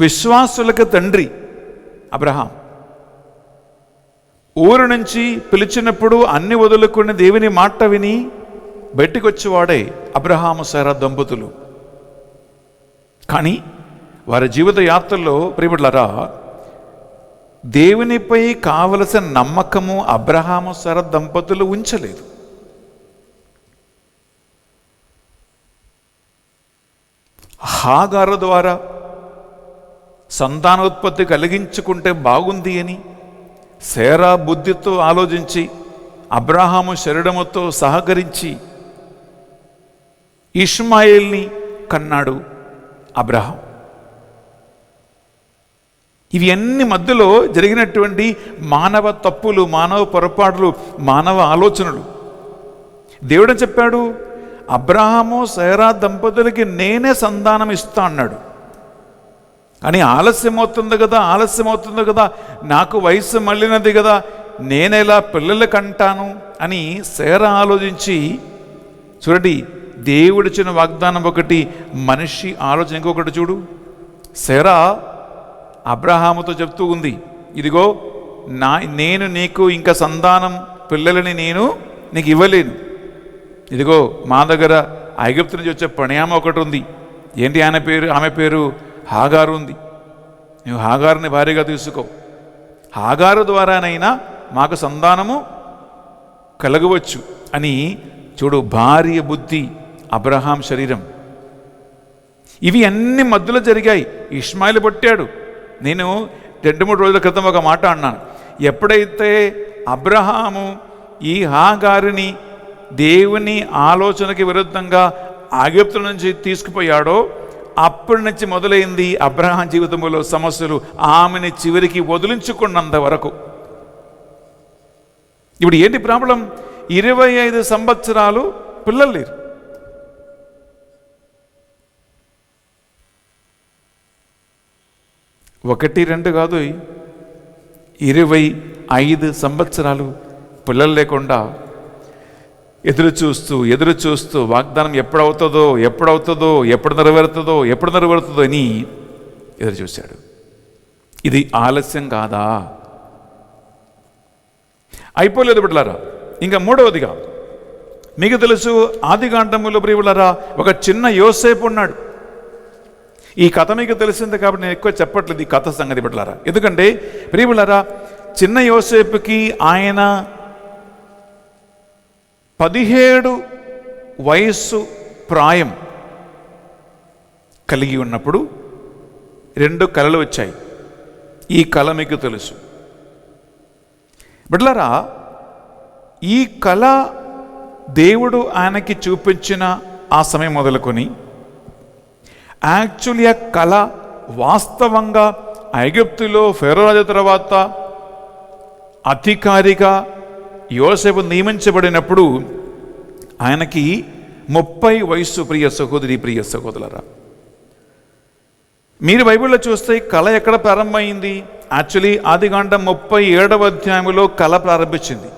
విశ్వాసులకు తండ్రి అబ్రహాం. ఊరు నుంచి పిలిచినప్పుడు అన్ని వదులుకుని దేవుని మాట విని బయటికి వచ్చేవాడే అబ్రహాము శారా దంపతులు. కానీ వారి జీవిత యాత్రలో ప్రియబిడ్డలారా, దేవునిపై కావలసిన నమ్మకము అబ్రహాము శారా దంపతులు ఉంచలేదు. హాగారు ద్వారా సంతానోత్పత్తి కలిగించుకుంటే బాగుంది అని శారా బుద్ధితో ఆలోచించి అబ్రహాము శరీరముతో సహకరించి ఇష్మాయేల్ని కన్నాడు అబ్రహాం. ఇవి అన్ని మధ్యలో జరిగినటువంటి మానవ తప్పులు, మానవ పొరపాట్లు, మానవ ఆలోచనలు. దేవుడు చెప్పాడు, అబ్రహాము శారా దంపతులకి నేనే సంతానం ఇస్తా అన్నాడు. కానీ ఆలస్యం అవుతుంది కదా, నాకు వయసు మళ్ళినది కదా, నేనెలా పిల్లలు కంటాను అని శారా ఆలోచించి, చూడండి, దేవుడిచ్చిన వాగ్దానం ఒకటి, మనిషి ఆలోచన ఇంకొకటి. చూడు, శారా అబ్రహాముతో చెప్తూ ఉంది, ఇదిగో నేను నీకు ఇంకా సంతానం పిల్లలని నేను నీకు ఇవ్వలేను. ఇదిగో మా దగ్గర ఐగుప్తు నుంచి వచ్చే పణయామ ఒకటి ఉంది. ఏంటి ఆమె పేరు హాగారు ఉంది. నువ్వు హాగారుని భార్యగా తీసుకో. హాగారు ద్వారానైనా మాకు సంతానము కలగవచ్చు అని. చూడు, భార్య బుద్ధి, అబ్రహాం శరీరం, ఇవి అన్ని మధ్యలో జరిగాయి. ఇష్మాయిల్ పుట్టాడు. నేను 2-3 రోజుల క్రితం ఒక మాట అన్నాను. ఎప్పుడైతే అబ్రహాము ఈ హాగారిని దేవుని ఆలోచనకి విరుద్ధంగా ఐగుప్తు నుంచి తీసుకుపోయాడో అప్పటి నుంచి మొదలైంది అబ్రహాం జీవితంలో సమస్యలు, ఆమెని చివరికి వదిలించుకున్నంత వరకు. ఇప్పుడు ఏంటి ప్రాబ్లం? 25 సంవత్సరాలు పిల్లలు లేరు. ఒకటి రెండు కాదు, 25 సంవత్సరాలు పిల్లలు లేకుండా ఎదురు చూస్తూ వాగ్దానం ఎప్పుడవుతుందో ఎప్పుడు నెరవేరుతుందో అని ఎదురు చూశాడు. ఇది ఆలస్యం కాదా? అయిపోలేదు బిడ్డలారా. ఇంకా మూడవదిగా మీకు తెలుసు, ఆదికాండములో ప్రియబిడ్డలారా ఒక చిన్న యోసేపు ఉన్నాడు. ఈ కథ మీకు తెలిసింది కాబట్టి నేను ఎక్కువ చెప్పట్లేదు ఈ కథ సంగతి బిడ్డలారా. ఎందుకంటే ప్రియబిడ్డలారా, చిన్న యోసేపుకి ఆయన 17 వయస్సు ప్రాయం కలిగి ఉన్నప్పుడు 2 కళలు వచ్చాయి. ఈ కళ మీకు తెలుసు బిడ్డలారా. ఈ కళ దేవుడు ఆయనకి చూపించిన ఆ సమయం మొదలుకొని యాక్చువల్లీ ఆ కళ వాస్తవంగా ఐగుప్తులో ఫెరో రాజు తర్వాత అధికారిగా యోసేపు నియమించబడినప్పుడు ఆయనకి 30 వయస్సు. ప్రియ సహోదరి, ప్రియ సహోదరులారా, మీరు బైబిల్లో చూస్తే కళ ఎక్కడ ప్రారంభమైంది? యాక్చువల్లీ ఆదికాండం 37వ అధ్యాయంలో కళ ప్రారంభించింది.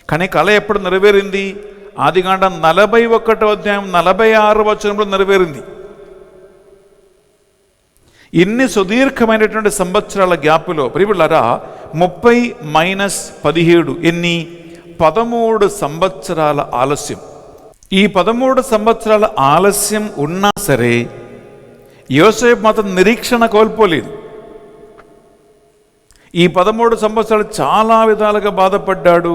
కానీ కళ ఎప్పుడు నెరవేరింది? ఆదికాండం 41వ అధ్యాయం 46వ వచనంలో నెరవేరింది. ఇన్ని సుదీర్ఘమైనటువంటి సంవత్సరాల గ్యాపులో ప్రియులారా 30 - 17 ఎన్ని 13 సంవత్సరాల ఆలస్యం. ఈ 13 సంవత్సరాల ఆలస్యం ఉన్నా సరే యోసేపు మాత్రం నిరీక్షణ కోల్పోలేదు. ఈ 13 సంవత్సరాలు చాలా విధాలుగా బాధపడ్డాడు,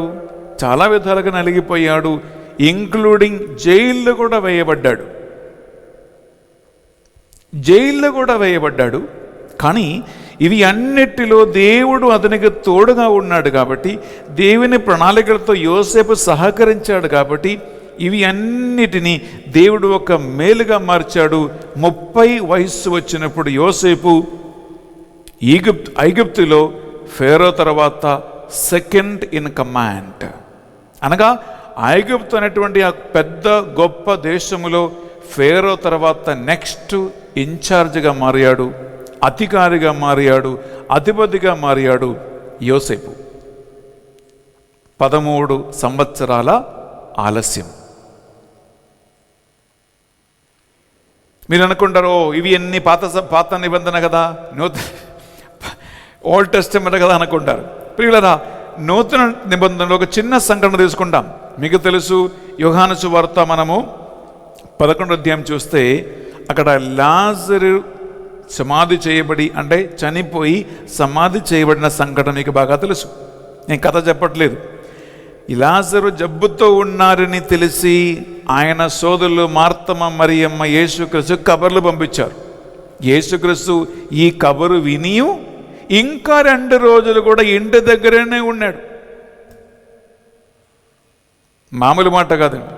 చాలా విధాలుగా నలిగిపోయాడు, ఇంక్లూడింగ్ జైల్లో కూడా వేయబడ్డాడు. కానీ ఇవి అన్నిటిలో దేవుడు అతనికి తోడుగా ఉన్నాడు కాబట్టి, దేవుని ప్రణాళికలతో యోసేపు సహకరించాడు కాబట్టి ఇవి అన్నిటినీ దేవుడు ఒక మేలుగా మార్చాడు. 30 వయస్సు వచ్చినప్పుడు యోసేపు ఐగుప్తులో ఫేరో తర్వాత సెకండ్ ఇన్ కమాండ్, అనగా ఐగుప్తు అనేటువంటి ఆ పెద్ద గొప్ప దేశములో ఫేరో తర్వాత నెక్స్ట్ ఇన్ఛార్జిగా మారాడు, అధికారిగా మారాడు, అధిపతిగా మారాడు యోసేపు. 13 సంవత్సరాల ఆలస్యం. మీరు అనుకుంటారు ఇవి ఎన్ని పాత నిబంధన కదా, ఓల్డ్ టెస్టమెంట్ కదా అనుకుంటారు. ప్రియులారా, నూతన నిబంధనలో ఒక చిన్న సంఘటన తీసుకుంటాం. మీకు తెలుసు, యోహాను సువార్త మనము 11వ అధ్యాయం చూస్తే అక్కడ లాజరు సమాధి చేయబడి, అంటే చనిపోయి సమాధి చేయబడిన సంఘటన మీకు బాగా తెలుసు. నేను కథ చెప్పట్లేదు. లాజరు జబ్బుతో ఉన్నారని తెలిసి ఆయన సోదరులు మార్తమ్మ, మరియమ్మ యేసుక్రీస్తు కబర్లు పంపించారు. యేసుక్రీస్తు ఈ కబరు విని ఇంకా 2 రోజులు కూడా ఇంటి దగ్గరనే ఉన్నాడు. మామూలు మాట కాదండి.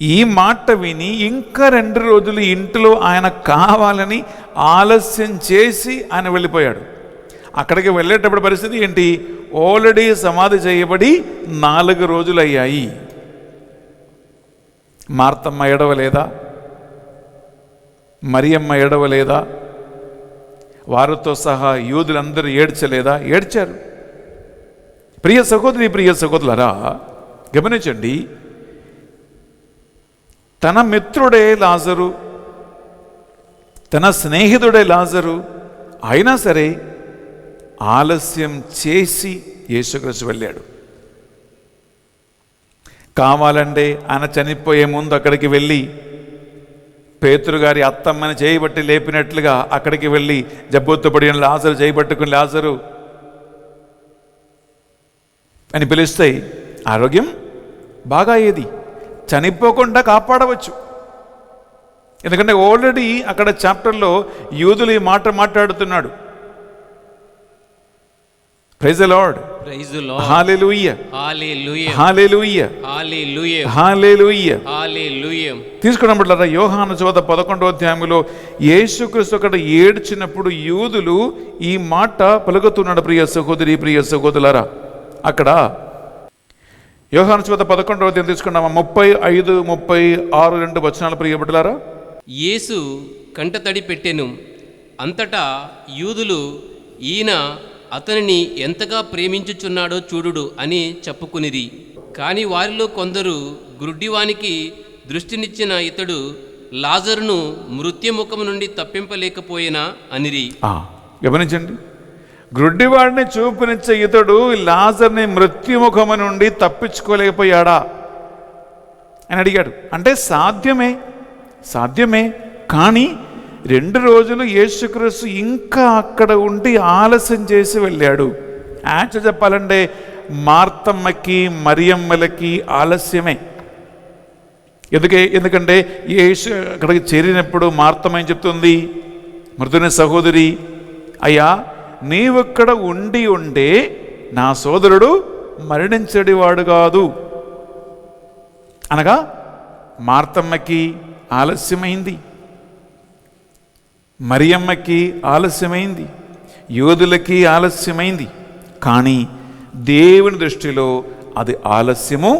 ఈ మాట విని ఇంకా 2 రోజులు ఇంటిలో ఆయన కావాలని ఆలస్యం చేసి ఆయన వెళ్ళిపోయాడు. అక్కడికి వెళ్ళేటప్పుడు పరిస్థితి ఏంటి? ఆల్రెడీ సమాధి చేయబడి 4 రోజులు అయ్యాయి. మార్తమ్మ ఏడవలేదా? మరియమ్మ ఏడవలేదా? వారితో సహా యూదులందరూ ఏడ్చలేదా? ఏడ్చారు. ప్రియ సహోదరి, ప్రియ సహోదరులారా, గమనించండి. తన మిత్రుడే లాజరు, తన స్నేహితుడే లాజరు, అయినా సరే ఆలస్యం చేసి యేసుక్రీస్తు వెళ్ళాడు. కావాలంటే ఆయన చనిపోయే ముందు అక్కడికి వెళ్ళి పేతురు గారి అత్తమ్మని చేయబట్టి లేపినట్లుగా అక్కడికి వెళ్ళి జబ్బుతో పడిన లాజరు చేయబట్టుకుని లాజరు అని పిలిస్తే ఆరోగ్యం బాగా అయ్యేది, చనిపోకుండా కాపాడవచ్చు. ఎందుకంటే ఆల్రెడీ అక్కడ చాప్టర్లో యూదులు ఈ మాట మాట్లాడుతున్నాడు. Praise the Lord, praise the Lord, hallelujah, hallelujah, hallelujah, hallelujah, hallelujah, hallelujah. తీసుకున్నట్లరా యోహాను సువార్త 11వ అధ్యాయంలో యేసుక్రీస్తు అక్కడ ఏడ్చినప్పుడు యూదులు ఈ మాట పలుకుతున్నాడు. ప్రియ సహోదరి, ప్రియ సహోదరులారా, అక్కడ యోహాను సువార్త 11వ అధ్యాయం తీసుకున్నామా? 35, 36, 2 వచనాలు ప్రియ బిడ్డలారా. యేసు కంటతడి పెట్టెను. అంతటా యూదులు ఈయన అతనిని ఎంతగా ప్రేమించుచున్నాడో చూడుడు అని చెప్పుకునిరి. కాని వారిలో కొందరు గ్రుడ్డివానికి దృష్టినిచ్చిన ఇతడు లాజరును మృత్యుముఖము నుండి తప్పింపలేకపోయినా అనిరి. గమనించండి, గ్రుడ్డివాడిని చూపునిచ్చే ఇతడు లాజర్ని మృత్యుముఖము నుండి తప్పించుకోలేకపోయాడా అని అడిగాడు. అంటే సాధ్యమే, కానీ 2 రోజులు యేసుక్రీస్తు ఇంకా అక్కడ ఉండి ఆలస్యం చేసి వెళ్ళాడు. యాక్చువల్ చెప్పాలంటే మార్తమ్మకి మరియమ్మలకి ఆలస్యమే. ఎందుకంటే యేసు అక్కడికి చేరినప్పుడు మార్తమ్మ ఏం చెప్తుంది? మృతుని సహోదరి, అయ్యా నీవక్కడ ఉంటే నా సోదరుడు మరణించడివాడు కాదు అనగా మార్తమ్మకి ఆలస్యమైంది, మరియమ్మకి ఆలస్యమైంది, యూదులకి ఆలస్యమైంది. కానీ దేవుని దృష్టిలో అది ఆలస్యము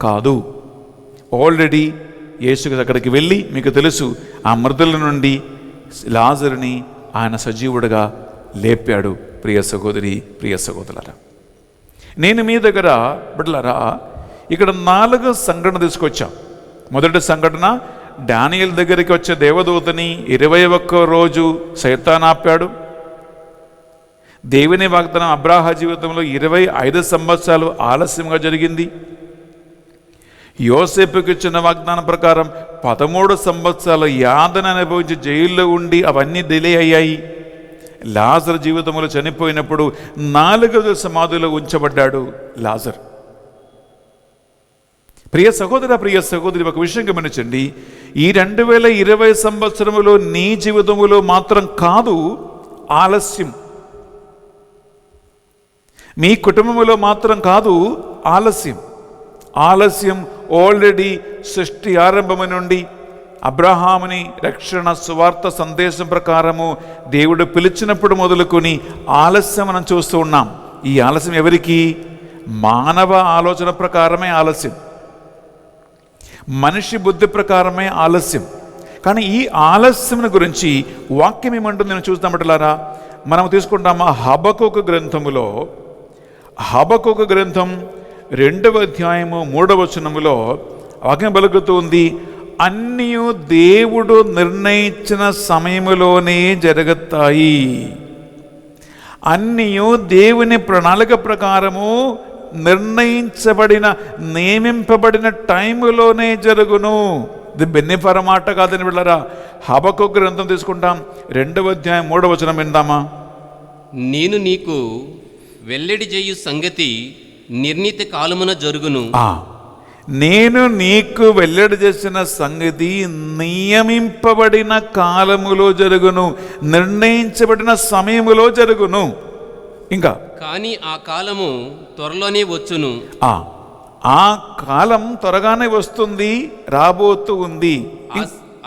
కాదు. ఆల్రెడీ యేసు అక్కడికి వెళ్ళి, మీకు తెలుసు, ఆ మృతుల నుండి లాజరుని ఆయన సజీవుడిగా లేపాడు. ప్రియ సహోదరి, ప్రియ సహోదరులారా, నేను మీ దగ్గర బిడ్డలారా ఇక్కడ 4 సంఘటన తీసుకొచ్చాం. మొదటి సంఘటన, డానియేలు దగ్గరికి వచ్చే దేవదూతని 21 రోజు సైతాన్ ఆపాడు. దేవుని వాగ్దానం అబ్రాహా జీవితంలో 25 సంవత్సరాలు ఆలస్యంగా జరిగింది. యోసేపుకి ఇచ్చిన వాగ్దానం ప్రకారం 13 సంవత్సరాల యాతన అనుభవించి జైల్లో ఉండి అవన్నీ డిలే అయ్యాయి. లాజర్ జీవితంలో చనిపోయినప్పుడు 4 సమాధిలో ఉంచబడ్డాడు లాజర్. ప్రియ సహోదర, ప్రియ సహోదరి, ఒక విషయం గమనించండి. ఈ 2020 సంవత్సరములో నీ జీవితంలో మాత్రం కాదు ఆలస్యం, మీ కుటుంబంలో మాత్రం కాదు ఆలస్యం ఆల్రెడీ సృష్టి ఆరంభం నుండి అబ్రహాముని రక్షణ సువార్త సందేశం ప్రకారము దేవుడు పిలిచినప్పుడు మొదలుకొని ఆలస్యం మనం చూస్తూ ఉన్నాం. ఈ ఆలస్యం ఎవరికి? మానవ ఆలోచన ప్రకారమే ఆలస్యం, మనిషి బుద్ధి ప్రకారమే ఆలస్యం. కానీ ఈ ఆలస్యం గురించి వాక్యం ఏమంటుంది నేను చూస్తామట్లారా, మనం తీసుకుంటామా హబక్కూకు గ్రంథములో, హబక్కూకు గ్రంథం 2వ అధ్యాయము 3వ వచనములో వాక్యం పలుకుతుంది, అన్నీ దేవుడు నిర్ణయించిన సమయములోనే జరుగుతాయి, అన్నీ దేవుని ప్రణాళిక ప్రకారము నిర్ణయించబడిన నియమింపబడిన టైములోనే జరుగును. ఇది బెన్నిఫర మాట కాదని వెళ్ళరా. హబక్కూకు గ్రంథం తీసుకుంటాం, 2వ అధ్యాయం 3వ వచనం విందామా. నేను నీకు వెల్లడి చేయు సంగతి నిర్ణీత కాలమున జరుగును. నేను నీకు వెల్లడి చేసిన సంగతి నియమింపబడిన కాలములో జరుగును, నిర్ణయించబడిన సమయములో జరుగును. ఇంకా కానీ ఆ కాలము త్వరలోనే వచ్చును. ఆ కాలం త్వరగానే వస్తుంది, రాబోతూ ఉంది.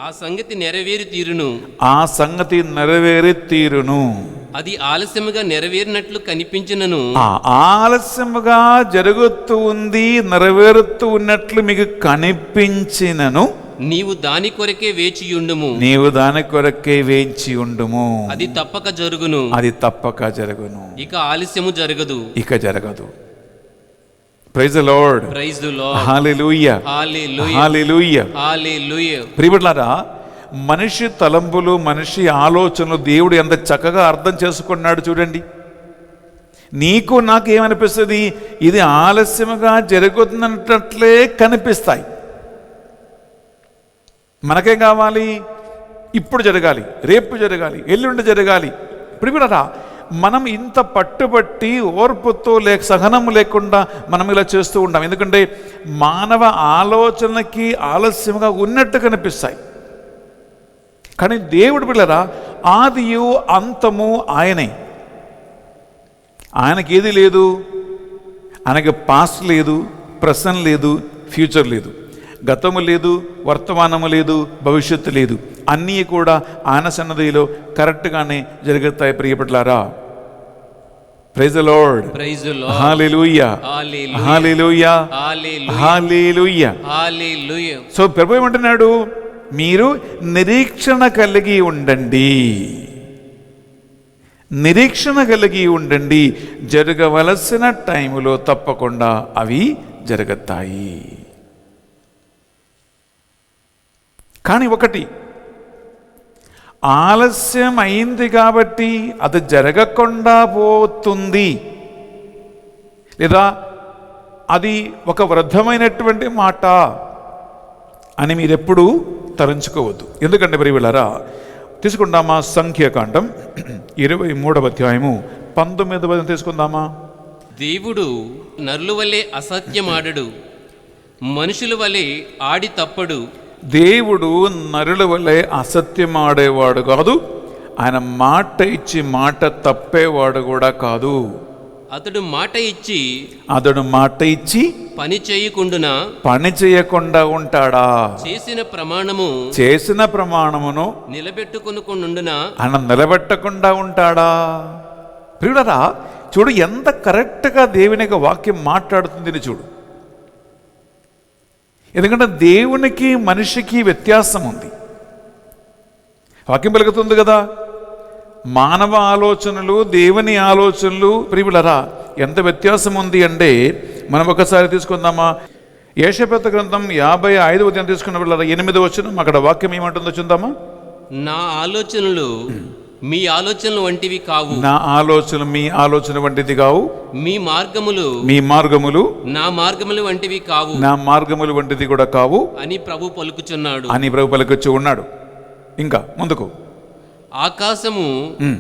ఆ సంగతి నెరవేరి తీరును. ఆ సంగతి నెరవేరి తీరును. అది ఆలస్యముగా నెరవేరినట్లు కనిపించినను, ఆలస్యముగా జరుగుతూ ఉంది, నెరవేరుతూ ఉన్నట్లు మీకు కనిపించినను, నీవు దాని కొరకే వేచియుండుము. నీవు దాని కొరకే వేచి ఉండుము. అది తప్పక జరుగును. అది తప్పక జరుగును. ఇక ఆలస్యము జరగదు. ఇక జరగదు. Praise the Lord. Praise the Lord. Hallelujah. Hallelujah. Hallelujah. Hallelujah. ప్రియబిడ్డలారా, మనిషి తలంపులు, మనిషి ఆలోచనలు దేవుడు ఎంత చక్కగా అర్థం చేసుకున్నాడు చూడండి. నీకు నాకు ఏమనిపిస్తుంది? ఇది ఆలస్యముగా జరుగుతున్నట్లే కనిపిస్తాయి. మనకేం కావాలి? ఇప్పుడు జరగాలి, రేపు జరగాలి, ఎల్లుండి జరగాలి. ప్రియబిడ్డలారా, మనం ఇంత పట్టుబట్టి ఓర్పుతో సహనం లేకుండా మనం ఇలా చేస్తూ ఉంటాం. ఎందుకంటే మానవ ఆలోచనకి ఆలస్యంగా ఉన్నట్టు కనిపిస్తాయి. కానీ దేవుడు బిడ్డలారా, ఆదియు అంతము ఆయనే. ఆయనకి ఏది లేదు, ఆయనకి పాస్ట్ లేదు, ప్రెసెంట్ లేదు, ఫ్యూచర్ లేదు, గతము లేదు, వర్తమానము లేదు, భవిష్యత్తు లేదు. అన్నీ కూడా ఆయన సన్నదిలో కరెక్ట్గానే జరుగుతాయి. ప్రియబిడ్డలారా, praise the Lord. Praise the Lord. Hallelujah. Hallelujah. Hallelujah. Hallelujah. So ప్రభు ఏమంటున్నాడు? మీరు నిరీక్షణ కలిగి ఉండండి, నిరీక్షణ కలిగి ఉండండి. జరగవలసిన టైములో తప్పకుండా అవి జరుగుతాయి. కానీ ఒకటి, ఆలస్యం అయింది కాబట్టి అది జరగకుండా పోతుంది, లేదా అది ఒక వృద్ధమైనటువంటి మాట అని మీరెప్పుడు తలంచుకోవద్దు. ఎందుకంటే ప్రియబిడ్డలారా, తీసుకుందామా సంఖ్యాకాండం 23వ అధ్యాయము 19వ వచనం తీసుకుందామా. దేవుడు నరుల వలె అసత్యమాడడు, మనుషుల వలె ఆడి తప్పడు. దేవుడు నరుల వలె అసత్యమాడేవాడు కాదు, ఆయన మాట ఇచ్చి మాట తప్పేవాడు కూడా కాదు. అతడు మాట ఇచ్చి పని చేయకుండా ఉంటాడా? చేసిన ప్రమాణమును నిలబెట్టుకొనుకుండునా? ఆయన నిలబెట్టకుండా ఉంటాడా? ప్రియులారా, చూడు ఎంత కరెక్ట్గా దేవునికి వాక్యం మాట్లాడుతుంది చూడు. ఎందుకంటే దేవునికి మనిషికి వ్యత్యాసం ఉంది. వాక్యం పలుకుతుంది కదా, మానవ ఆలోచనలు, దేవుని ఆలోచనలు ప్రియులరా ఎంత వ్యత్యాసం ఉంది అంటే, మనం ఒకసారి తీసుకుందామా, యేషయా గ్రంథం 55వ అధ్యాయం తీసుకున్న పిల్లరా 8వ వచనం, అక్కడ వాక్యం ఏమంటుందో చూద్దామా. నా ఆలోచనలు మీ ఆలోచనలు వంటివి కావు, నా ఆలోచనలు మీ ఆలోచన వంటిది కావు, మీ మార్గములు మీ మార్గములు నా మార్గములు వంటివి కావు, నా మార్గములు వంటిది కూడా కావు అని ప్రభు పలుకుచున్నాడు. అని ప్రభు పలుకుచూ ఉన్నాడు. ఇంకా ముందుకు, ఆకాశము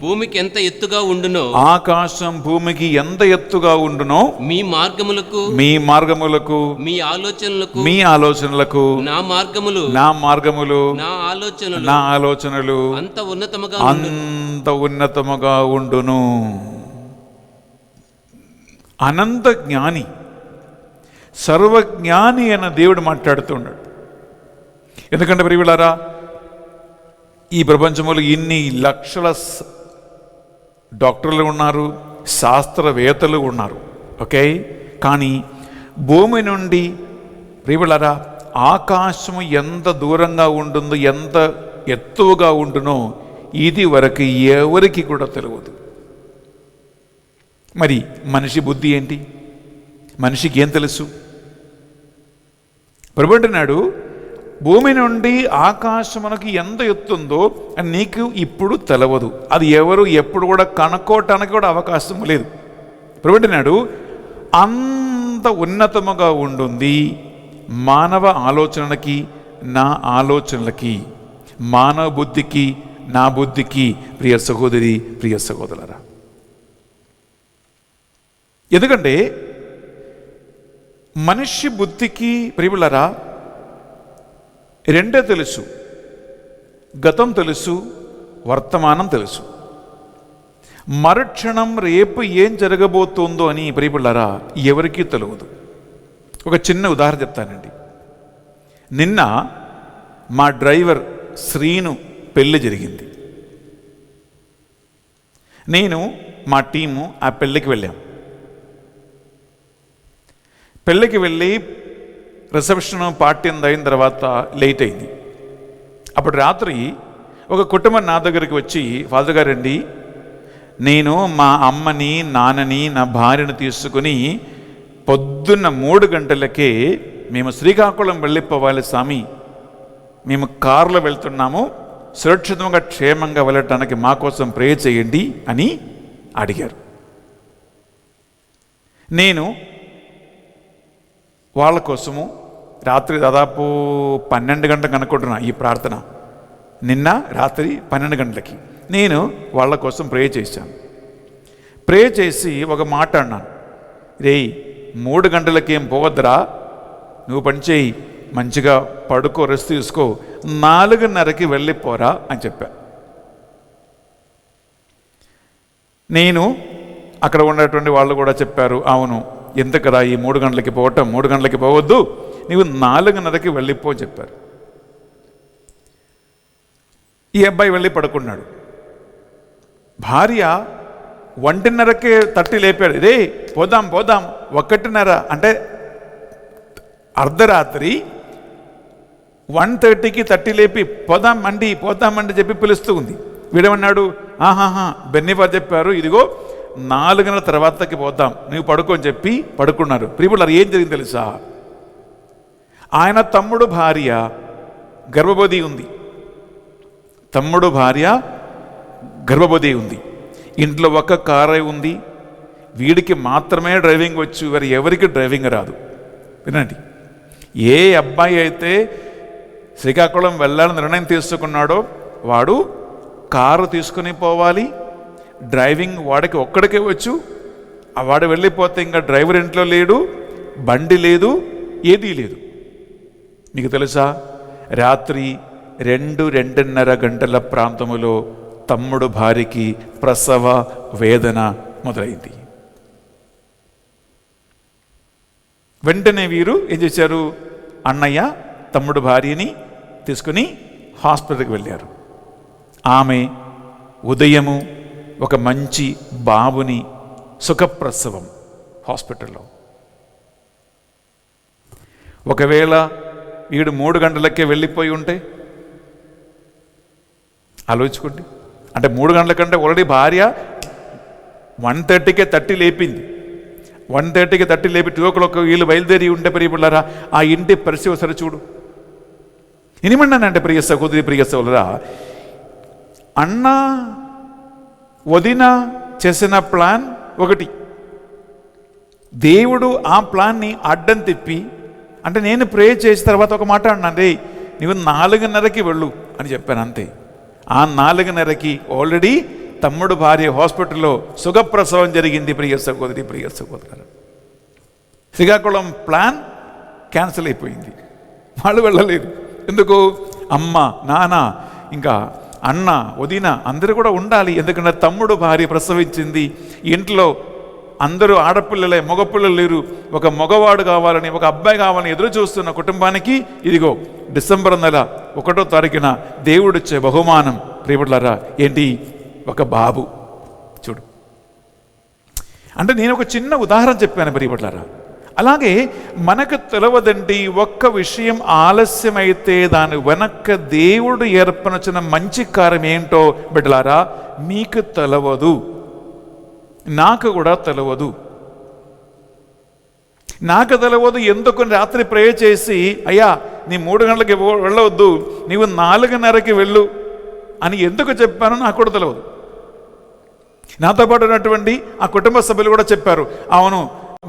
భూమికి ఎంత ఎత్తుగా ఉండునో, ఆకాశం భూమికి ఎంత ఎత్తుగా ఉండునో, మీ మార్గములకు మీ మార్గములకు మీ ఆలోచనలకు మీ ఆలోచనలకు నా మార్గములు నా మార్గములు నా ఆలోచనలు నా ఆలోచనలు అంత ఉన్నతముగా అంత ఉన్నతముగా ఉండును. అనంత జ్ఞాని, సర్వజ్ఞాని అన్న దేవుడు మాట్లాడుతున్నాడు. ఎందుకంటే ప్రియులారా, ఈ ప్రపంచంలో ఇన్ని లక్షల డాక్టర్లు ఉన్నారు, శాస్త్రవేత్తలు ఉన్నారు, ఓకే. కానీ భూమి నుండి ప్రియులారా ఆకాశం ఎంత దూరంగా ఉంటుందో, ఎంత ఎత్తుగా ఉండునో ఇది వరకు ఎవరికి కూడా తెలియదు. మరి మనిషి బుద్ధి ఏంటి? మనిషికి ఏం తెలుసు? ప్రభు అంటున్నాడు, భూమి నుండి ఆకాశమునకు ఎంత ఎత్తుందో నీకు ఇప్పుడు తెలవదు. అది ఎవరు ఎప్పుడు కూడా కనుక్కోవటానికి కూడా అవకాశం లేదు. ప్రభు అంటున్నాడు, అంత ఉన్నతముగా ఉంటుంది మానవ ఆలోచనలకి నా ఆలోచనలకి, మానవ బుద్ధికి నా బుద్ధికి. ప్రియ సహోదరి, ప్రియ సహోదరులారా, ఎందుకంటే మనిషి బుద్ధికి ప్రియులారా రెండే తెలుసు, గతం తెలుసు, వర్తమానం తెలుసు. మరుక్షణం రేపు ఏం జరగబోతుందో అని ప్రియులారా ఎవరికీ తెలియదు. ఒక చిన్న ఉదాహరణ చెప్తానండి. నిన్న మా డ్రైవర్ శ్రీను పెళ్ళి జరిగింది. నేను మా టీము ఆ పెళ్ళికి వెళ్ళాం. పెళ్ళికి వెళ్ళి రిసెప్షన్ పార్టీ అయిన తర్వాత లేట్ అయింది. అప్పుడు రాత్రి ఒక కుటుంబం నా దగ్గరికి వచ్చి, ఫాదర్ గారండి, నేను మా అమ్మని నాన్నని నా భార్యను తీసుకుని పొద్దున్న 3 గంటలకే మేము శ్రీకాకుళం వెళ్ళిపోవాలి స్వామి, మేము కారులో వెళ్తున్నాము, సురక్షితంగా క్షేమంగా వెళ్ళటానికి మా కోసం ప్రే చేయండి అని అడిగారు. నేను వాళ్ళ కోసము రాత్రి దాదాపు 12 గంటలకు అనుకుంటున్నా ఈ ప్రార్థన. నిన్న రాత్రి 12 గంటలకి నేను వాళ్ళ కోసం ప్రే చేశాను. ప్రే చేసి ఒక మాట అన్నాను, రేయ్ 3 గంటలకేం పోవద్దురా, నువ్వు పని చేయి, మంచిగా పడుకో, రెస్ట్ తీసుకో, 4:30కి వెళ్ళిపోరా అని చెప్పా. నేను అక్కడ ఉన్నటువంటి వాళ్ళు కూడా చెప్పారు, అవును ఎందుకురా ఈ 3 గంటలకి పోవటం, 3 గంటలకి పోవద్దు, నీవు 4:30కి వెళ్ళిపో చెప్పారు. ఈ అబ్బాయి వెళ్ళి పడుకున్నాడు. భార్య 1:30కే తట్టి లేపాడు, రే పోదాం పోదాం, 1:30 అంటే అర్ధరాత్రి 1:30కి తట్టి లేపి పోదామండి పోదామండి చెప్పి పిలుస్తూ ఉంది. వీడేమన్నాడు, ఆహాహా బెన్నిఫార్ చెప్పారు, ఇదిగో 4 తర్వాతకి పోతాం, నువ్వు పడుకోని చెప్పి పడుకున్నారు. ప్రియులారా ఏం జరిగింది తెలుసా? ఆయన తమ్ముడు భార్య గర్భవతి ఉంది. తమ్ముడు భార్య గర్భవతి ఉంది. ఇంట్లో ఒక కారే ఉంది. వీడికి మాత్రమే డ్రైవింగ్ వచ్చు, వేరే ఎవరికి డ్రైవింగ్ రాదు. వినండి, ఏ అబ్బాయి అయితే శ్రీకాకుళం వెళ్ళాలని నిర్ణయం తీసుకున్నాడో వాడు కారు తీసుకుని పోవాలి. డ్రైవింగ్ వాడికి ఒక్కడికే వచ్చు. వాడు వెళ్ళిపోతే ఇంకా డ్రైవర్ ఇంట్లో లేడు, బండి లేదు, ఏదీ లేదు. మీకు తెలుసా, రాత్రి 2-2:30 గంటల ప్రాంతములో తమ్ముడు భార్యకి ప్రసవ వేదన మొదలైంది. వెంటనే వీరు ఏం చేశారు, అన్నయ్య తమ్ముడు భార్యని తీసుకుని హాస్పిటల్కి వెళ్ళారు. ఆమె ఉదయము ఒక మంచి బాబుని సుఖప్రసవం హాస్పిటల్లో. ఒకవేళ వీడు 3 గంటలకే వెళ్ళిపోయి ఉంటే ఆలోచించుకోండి, అంటే 3 గంటల కంటే ఆల్రెడీ భార్య 1:30కే తట్టి లేపింది. 1:30కి తట్టి లేపి 2 o'clock వీళ్ళు బయలుదేరి ఉంటే ప్రియపులారా, ఆ ఇంటి పరిస్థితి ఒకసారి చూడు. ఏమన్నానంటే ప్రియ సహోదరి, ప్రియ సహోదరా, అన్న వదిన చేసిన ప్లాన్ ఒకటి, దేవుడు ఆ ప్లాన్ని అడ్డం తిప్పి, అంటే నేను ప్రే చేసిన తర్వాత ఒక మాట అన్నాను, రే నువ్వు 4:30కి వెళ్ళు అని చెప్పాను అంతే. ఆ 4:30కి ఆల్రెడీ తమ్ముడు భార్య హాస్పిటల్లో సుఖప్రసవం జరిగింది. ప్రియ సహోదరి, ప్రియ సహోదరు, శ్రీకాకుళం ప్లాన్ క్యాన్సిల్ అయిపోయింది. వాళ్ళు వెళ్ళలేదు. ఎందుకు? అమ్మ, నాన్న, ఇంకా అన్న, వదిన అందరూ కూడా ఉండాలి. ఎందుకంటే తమ్ముడు భార్య ప్రసవించింది. ఇంట్లో అందరూ ఆడపిల్లలే, మగపిల్లలు లేరు. ఒక మగవాడు కావాలని, ఒక అబ్బాయి కావాలని ఎదురు చూస్తున్న కుటుంబానికి ఇదిగో డిసెంబర్ 1వ తారీఖున దేవుడిచ్చే బహుమానం ప్రియపులారా ఏంటి? ఒక బాబు. చూడు, అంటే నేను ఒక చిన్న ఉదాహరణ చెప్పాను ప్రియపులారా. అలాగే మనకు తెలవదండి, ఒక్క విషయం ఆలస్యమైతే దాని వెనక్క దేవుడు ఏర్పరచిన మంచి కార్యం ఏంటో బిడ్డలారా మీకు తెలవదు, నాకు కూడా తెలవదు. నాకు తెలవదు ఎందుకు రాత్రి ప్రే చేసి, అయ్యా నీ 3 గంటలకి వెళ్ళవద్దు, నీవు 4:30కి వెళ్ళు అని ఎందుకు చెప్పానో నాకు కూడా తెలవదు. నాతో పాటు ఉన్నటువంటి ఆ కుటుంబ సభ్యులు కూడా చెప్పారు, అవును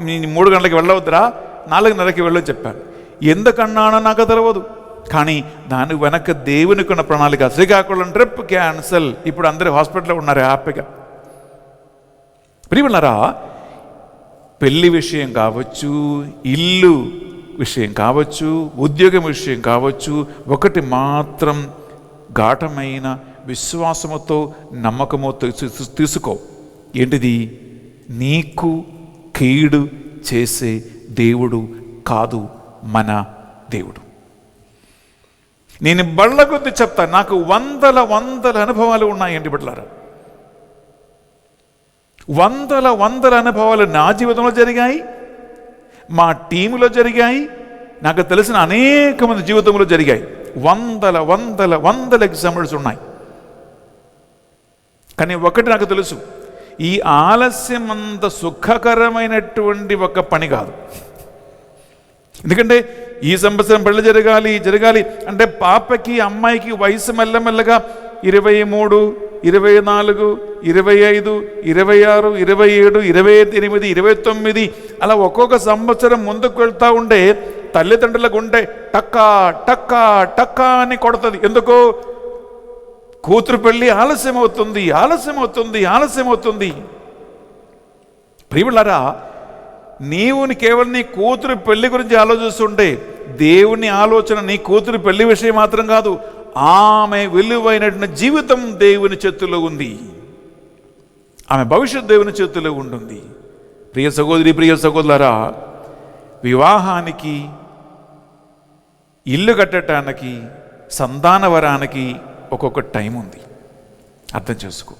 నీ 3 గంటలకి వెళ్ళవద్దురా, 4:30కి వెళ్ళు చెప్పాను. ఎందుకన్నానో నాకు తెలవదు. కానీ దాని వెనక దేవునికి ఉన్న ప్రణాళిక. Srikakulam trip cancel. ఇప్పుడు అందరూ హాస్పిటల్లో ఉన్నారు హ్యాపీగా. ప్రియములారా, పెళ్లి విషయం కావచ్చు, ఇల్లు విషయం కావచ్చు, ఉద్యోగం విషయం కావచ్చు, ఒకటి మాత్రం ఘాటమైన విశ్వాసముతో నమ్మకముతో తీసుకో. ఏంటిది? నీకు కీడు చేసే దేవుడు కాదు మన దేవుడు. నేను బళ్ళ కొద్ది చెప్తాను, నాకు వందల అనుభవాలు ఉన్నాయండి బిడ్డలారా. వందల అనుభవాలు నా జీవితంలో జరిగాయి, మా టీములో జరిగాయి, నాకు తెలిసిన అనేక మంది జీవితంలో జరిగాయి. వందల ఎగ్జాంపుల్స్ ఉన్నాయి. కానీ ఒకటి నాకు తెలుసు, ఈ ఆలస్యం అంత సుఖకరమైనటువంటి ఒక పని కాదు. ఎందుకంటే ఈ సంవత్సరం పెళ్ళి జరగాలి అంటే పాపకి అమ్మాయికి వయసు మెల్లమెల్లగా 23, 24, 25, 26, 27, 28, 29 అలా ఒక్కొక్క సంవత్సరం ముందుకు వెళ్తూ ఉండే తల్లిదండ్రులకు ఉండే టక్కా టక్కా టక్కా అని కొడుతుంది. ఎందుకో? కూతురు పెళ్ళి ఆలస్యం అవుతుంది. ప్రియులారా, నీవు కేవలం నీ కూతురు పెళ్లి గురించి ఆలోచిస్తుంటే దేవుని ఆలోచన నీ కూతురు పెళ్లి విషయం మాత్రం కాదు, ఆమె విలువైనటువంటి జీవితం దేవుని చేతుల్లో ఉంది, ఆమె భవిష్యత్ దేవుని చేతుల్లో ఉంటుంది. ప్రియ సహోదరి, ప్రియ సహోదరులారా, వివాహానికి, ఇల్లు కట్టడానికి, సంతానవరానికి ఒక్కొక్క టైం ఉంది. అర్థం చేసుకో.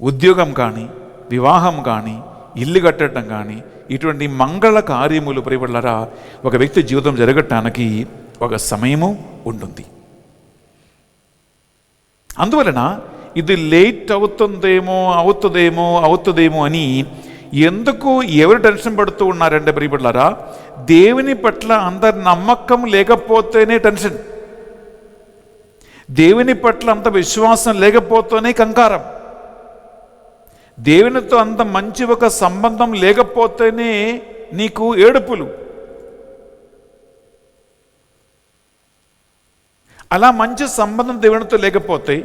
ఉద్యోగం కానీ, వివాహం కానీ, ఇల్లు కట్టడం కానీ, ఇటువంటి మంగళ కార్యములు ప్రియబడులారా ఒక వ్యక్తి జీవితం జరగటానికి ఒక సమయము ఉంటుంది. అందువలన ఇది లేట్ అవుతుందేమో అని ఎందుకు ఎవరు టెన్షన్ పడుతూ ఉన్నారంటే ప్రియబడులారా, దేవుని పట్ల అందరి నమ్మకం లేకపోతేనే టెన్షన్, దేవుని పట్ల అంత విశ్వాసం లేకపోతేనే కంకారం, దేవునితో అంత మంచి ఒక సంబంధం లేకపోతేనే నీకు ఏడుపులు. అలా మంచి సంబంధం దేవునితో లేకపోతే,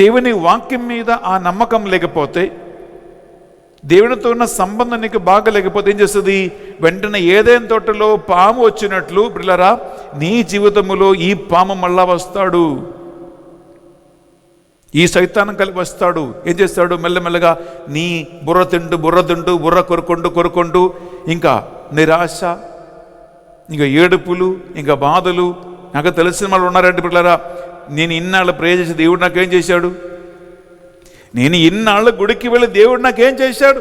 దేవుని వాక్యం మీద ఆ నమ్మకం లేకపోతే, దేవునితో ఉన్న సంబంధం నీకు బాగా లేకపోతే ఏం చేస్తుంది? వెంటనే ఏదైనా తోటలో పాము వచ్చినట్లు పిల్లరా నీ జీవితంలో ఈ పాము మళ్ళా వస్తాడు, ఈ సైతానం కలిపి వస్తాడు. ఏం చేస్తాడు? మెల్లమెల్లగా నీ బుర్ర తింటూ బుర్ర కొరుకుంటూ ఇంకా నిరాశ, ఇంకా ఏడుపులు, ఇంకా బాధలు. నాకు తెలిసిన వాళ్ళు ఉన్నారంటే పిల్లరా, నేను ఇన్నాళ్ళు ప్రే చేసి దేవుడు నాకేం చేశాడు, నేను ఇన్నాళ్ళు గుడికి వెళ్ళి దేవుడు నాకేం చేశాడు,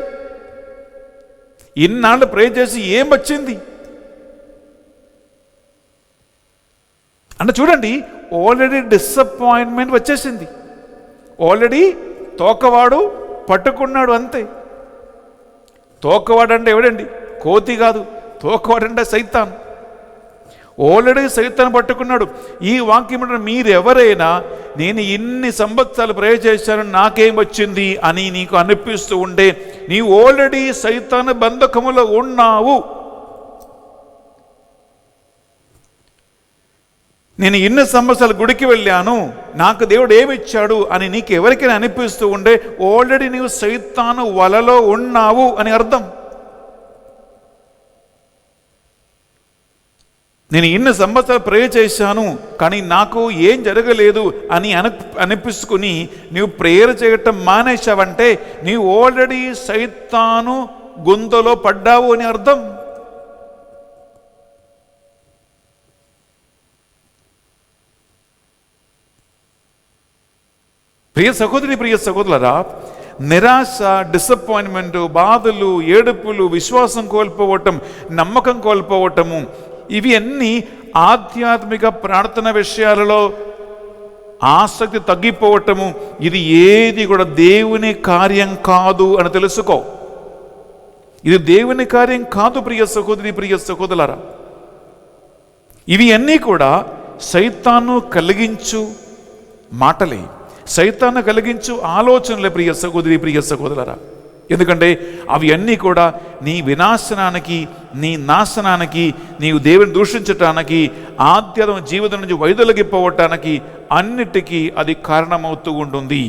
ఇన్నాళ్ళు ప్రే చేసి ఏం వచ్చింది అంటే చూడండి, ఆల్రెడీ డిసప్పాయింట్మెంట్ వచ్చేసింది. ఆల్రెడీ తోకవాడు పట్టుకున్నాడు అంతే. తోకవాడంటే ఎవడండి? కోతి కాదు, తోకవాడంటే సైతాన్. ఆల్రెడీ సైతాన్ పట్టుకున్నాడు. ఈ వాక్యం మీరు ఎవరైనా నేను ఇన్ని సంవత్సరాలు ప్రేయర్ చేశాను నాకేం వచ్చింది అని నీకు అనిపిస్తూ ఉంటే నీవు ఆల్రెడీ సైతాన్ బంధకములో ఉన్నావు. నేను ఇన్ని సంవత్సరాలు గుడికి వెళ్ళాను నాకు దేవుడు ఏమిచ్చాడు అని నీకు ఎవరికైనా అనిపిస్తూ ఉంటే ఆల్రెడీ నీవు సైతాను వలలో ఉన్నావు అని అర్థం. నేను ఇన్ని సంవత్సరాలు ప్రేయర్ చేశాను కానీ నాకు ఏం జరగలేదు అని అనిపించుకుని నీవు ప్రేయర్ చేయటం మానేశావంటే నీవు ఆల్రెడీ సైతాను గుంతలో పడ్డావు అని అర్థం. ప్రియ సహోదరి, ప్రియ సహోదరులారా, నిరాశ, డిసప్పాయింట్మెంట్, బాధలు, ఏడుపులు, విశ్వాసం కోల్పోవటం, నమ్మకం కోల్పోవటము, ఇవి అన్నీ ఆధ్యాత్మిక ప్రార్థన విషయాలలో ఆసక్తి తగ్గిపోవటము, ఇది ఏది కూడా దేవుని కార్యం కాదు అని తెలుసుకో. ఇది దేవుని కార్యం కాదు ప్రియ సహోదరి, ప్రియ సహోదరులారా. ఇవి అన్నీ కూడా సైతాను కలిగించు మాటలే, సైతాను కలిగించు ఆలోచనలే ప్రియ సహోదరి, ప్రియ సహోదరులారా. ఎందుకంటే అవి అన్నీ కూడా నీ వినాశనానికి, నీ నాశనానికి, నీవు దేవుని దూషించటానికి, ఆధ్యాత్మిక జీవితం నుంచి వైదొలగిపోవటానికి అన్నిటికీ అది కారణమవుతూ ఉంటుంది.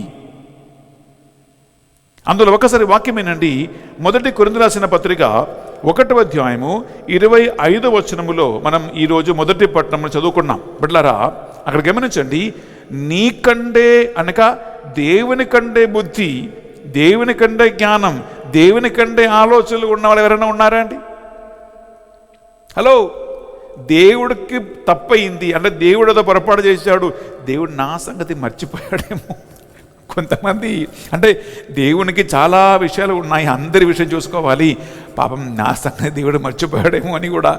అందులో ఒకసారి వాక్యం ఏనండి. 1 కొరింథీయులకు రాసిన పత్రిక 1వ అధ్యాయము 25వ వచనములో మనం ఈరోజు మొదటి పట్టణంలో చదువుకున్నాం. బిడ్డలారా, అక్కడ గమనించండి. నీకండే అనక దేవుని కంటే బుద్ధి, దేవుని కంటే జ్ఞానం, దేవుని కంటే ఆలోచనలు ఉన్నవాళ్ళు ఎవరైనా ఉన్నారా అండి? హలో, దేవుడికి తప్పయింది అంటే దేవుడు ఏదో పొరపాటు చేశాడు, దేవుడు నా సంగతి మర్చిపోయాడేమో. కొంతమంది అంటే దేవునికి చాలా విషయాలు ఉన్నాయి, అందరి విషయం చూసుకోవాలి, పాపం నా సంగతి దేవుడు మర్చిపోయాడేమో అని కూడా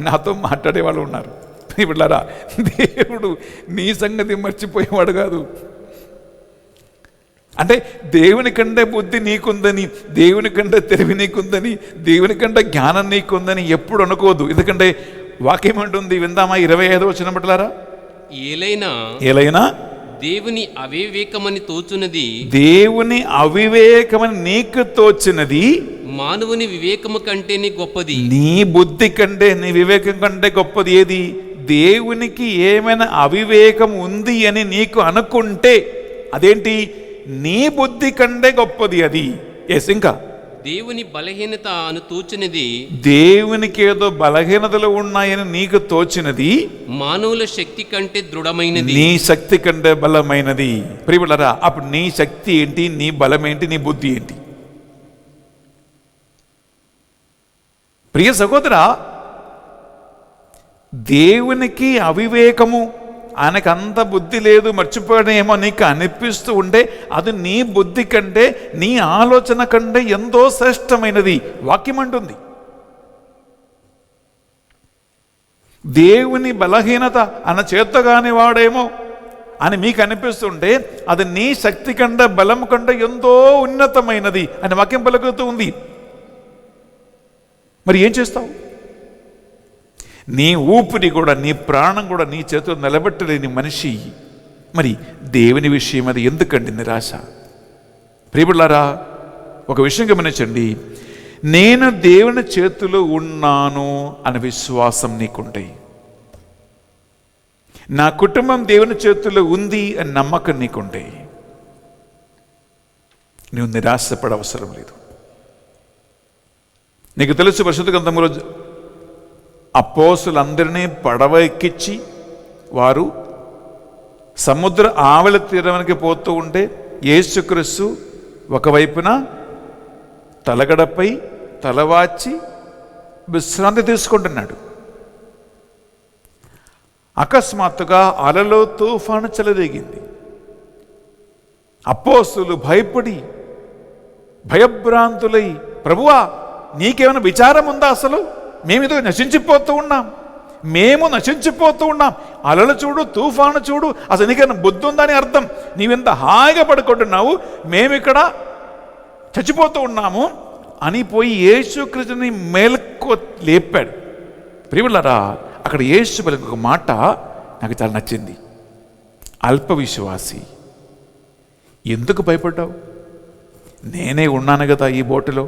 నాతో మాట్లాడే వాళ్ళు ఉన్నారు. బిడ్డలారా, దేవుడు నీ సంగతి మర్చిపోయేవాడు కాదు. అంటే దేవుని కంటే బుద్ధి నీకుందని, దేవుని కంటే తెలివి నీకుందని, దేవుని కంటే జ్ఞానం నీకుందని ఎప్పుడు అనుకోదు. ఎందుకంటే వాక్యం ఉంటుంది, విందామా? 25వ వచనం బిడ్డలారా, ఏలైనా దేవుని అవివేకమని తోచున్నది, దేవుని అవివేకమని నీకు తోచినది మానవుని వివేకము కంటేనే గొప్పది. నీ బుద్ధి కంటే, నీ వివేకం కంటే గొప్పది ఏది? దేవునికి ఏమైనా అవివేకం ఉంది అని నీకు అనుకుంటే అదేంటి? నీ బుద్ధి కంటే గొప్పది అది. ఇంకా దేవుని బలహీనత అని తోచినది, దేవునికి ఏదో బలహీనతలు ఉన్నాయని నీకు తోచినది మానవుల శక్తి కంటే దృఢమైనది, నీ శక్తి కంటే బలమైనది. ప్రియములారా, అప్పుడు నీ శక్తి ఏంటి? నీ బలం ఏంటి? నీ బుద్ధి ఏంటి? ప్రియ సహోదరా, దేవునికి అవివేకము, ఆయనకు అంత బుద్ధి లేదు, మర్చిపోయాడేమో నీకు అనిపిస్తూ ఉంటే అది నీ బుద్ధి కంటే, నీ ఆలోచన కంటే ఎంతో శ్రేష్టమైనది వాక్యం అంటుంది. దేవుని బలహీనత అన్న చేతగాని వాడేమో అని మీకు అనిపిస్తుంటే అది నీ శక్తి కంటే, బలం కంటే ఎంతో ఉన్నతమైనది అని వాక్యం పలుకుతూ ఉంది. మరి ఏం చేస్తావు? నీ ఊపిరి కూడా, నీ ప్రాణం కూడా నీ చేతిలో నిలబెట్టలేని మనిషి మరి దేవుని విషయం అది ఎందుకండి నిరాశ? ప్రియబిడ్డలారా, ఒక విషయం గమనించండి. నేను దేవుని చేతిలో ఉన్నాను అనే విశ్వాసం నీకుంటే, నా కుటుంబం దేవుని చేతిలో ఉంది అని నమ్మకం నీకుంటే నువ్వు నిరాశపడ అవసరం లేదు. నీకు తెలుసు, పరిశుద్ధ గ్రంథంలో అపోస్తులందరినీ పడవ ఎక్కించి వారు సముద్ర ఆవలి తీరానికి పోతూ ఉంటే యేసుక్రీస్తు ఒకవైపున తలగడపై తలవాచి విశ్రాంతి తీసుకుంటున్నాడు. అకస్మాత్తుగా అలలో తుఫాను చెలరేగింది. అపోస్తులు భయపడి భయభ్రాంతులై, ప్రభువా నీకేమైనా విచారం ఉందా? అసలు మేమిదో నశించిపోతూ ఉన్నాం, మేము నశించిపోతూ ఉన్నాం. అలలు చూడు, తుఫాను చూడు, అసలు నీకైనా బుద్ధి ఉందని అర్థం. నీవెంత హాయిగా పడుకుంటున్నావు, మేమిక్కడ చచ్చిపోతూ ఉన్నాము అని పోయి యేసుక్రీస్తుని మేల్కో లేపాడు. ప్రియులారా, అక్కడ యేసు పలికిన ఒక మాట నాకు చాలా నచ్చింది. అల్ప విశ్వాసి, ఎందుకు భయపడ్డావు? నేనే ఉన్నాను కదా ఈ బోటులో.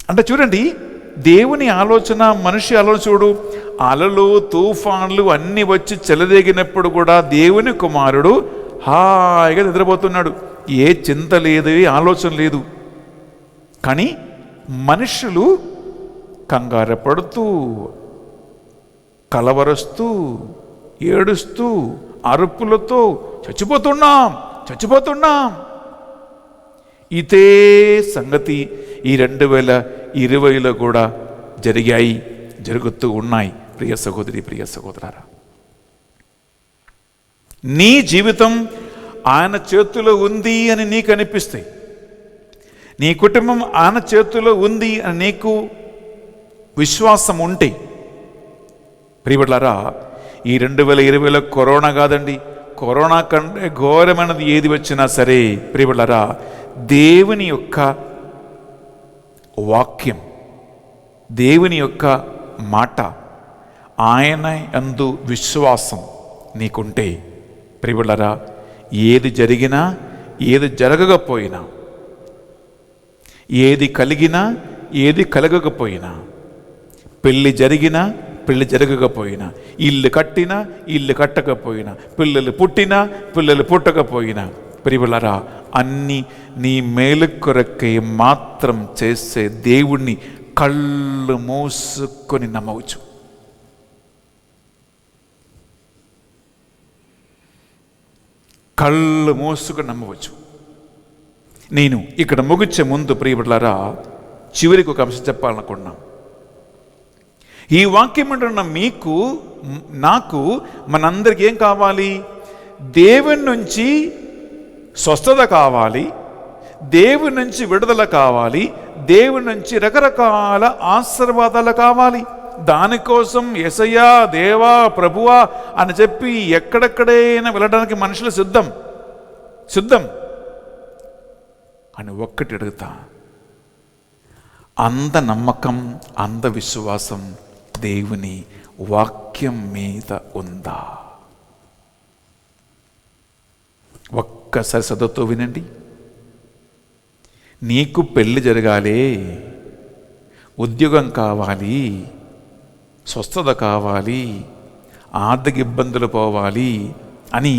అంటే చూడండి, దేవుని ఆలోచన మనిషి ఆలోచన చూడు. అలలు తుఫాన్లు అన్నీ వచ్చి చెలరేగినప్పుడు కూడా దేవుని కుమారుడు హాయిగా నిద్రపోతున్నాడు. ఏ చింత లేదు, ఏ ఆలోచన లేదు. కానీ మనుషులు కంగారు పడుతూ, కలవరస్తూ, ఏడుస్తూ, అరుపులతో చచ్చిపోతున్నాం. ఇదే సంగతి ఈ 2020లో కూడా జరుగుతూ ఉన్నాయి. ప్రియ సహోదరి, ప్రియ సహోదరారా, నీ జీవితం ఆయన చేతిలో ఉంది అని నీకు అనిపిస్తే, నీ కుటుంబం ఆయన చేతిలో ఉంది అని నీకు విశ్వాసం ఉంటే, ప్రియబిడ్డలారా, ఈ 2020లో కరోనా కాదండి, కరోనా కంటే ఘోరమైనది ఏది వచ్చినా సరే, ప్రియబిడ్డలారా, దేవుని యొక్క వాక్యం, దేవుని యొక్క మాట, ఆయన యందు విశ్వాసం నీకుంటే, ప్రియబిడ్డలారా, ఏది జరిగినా, ఏది జరగకపోయినా, ఏది కలిగినా, ఏది కలగకపోయినా, పెళ్ళి జరిగినా, పెళ్ళి జరగకపోయినా, ఇల్లు కట్టినా, ఇల్లు కట్టకపోయినా, పిల్లలు పుట్టినా, పిల్లలు పుట్టకపోయినా, ప్రియబిడ్డలారా, అన్నీ నీ మేలు కొరకే మాత్రం చేసే దేవుణ్ణి కళ్ళు మూసుకొని నమ్మవచ్చు. కళ్ళు మూసుకొని నమ్మవచ్చు. నేను ఇక్కడ ముగించే ముందు ప్రియబిడ్డలారా, చివరికి ఒక అంశం చెప్పాలనుకున్నాం. ఈ వాక్యం అంటున్న మీకు, నాకు, మనందరికీ ఏం కావాలి? దేవుని నుంచి స్వస్థత కావాలి, దేవుని నుంచి విడుదల కావాలి, దేవుని నుంచి రకరకాల ఆశీర్వాదాలు కావాలి. దానికోసం యేసయ్యా, దేవా, ప్రభువా అని చెప్పి ఎక్కడెక్కడైనా వెళ్ళడానికి మనుషులు సిద్ధం అని ఒక్కటి అడుగుతా, అంత నమ్మకం, అంత విశ్వాసం దేవుని వాక్యం మీద ఉందా? ఒక్కసారి చదువుతూ వినండి. నీకు పెళ్ళి జరగాలి, ఉద్యోగం కావాలి, స్వస్థత కావాలి, ఆర్థిక ఇబ్బందులు పోవాలి అని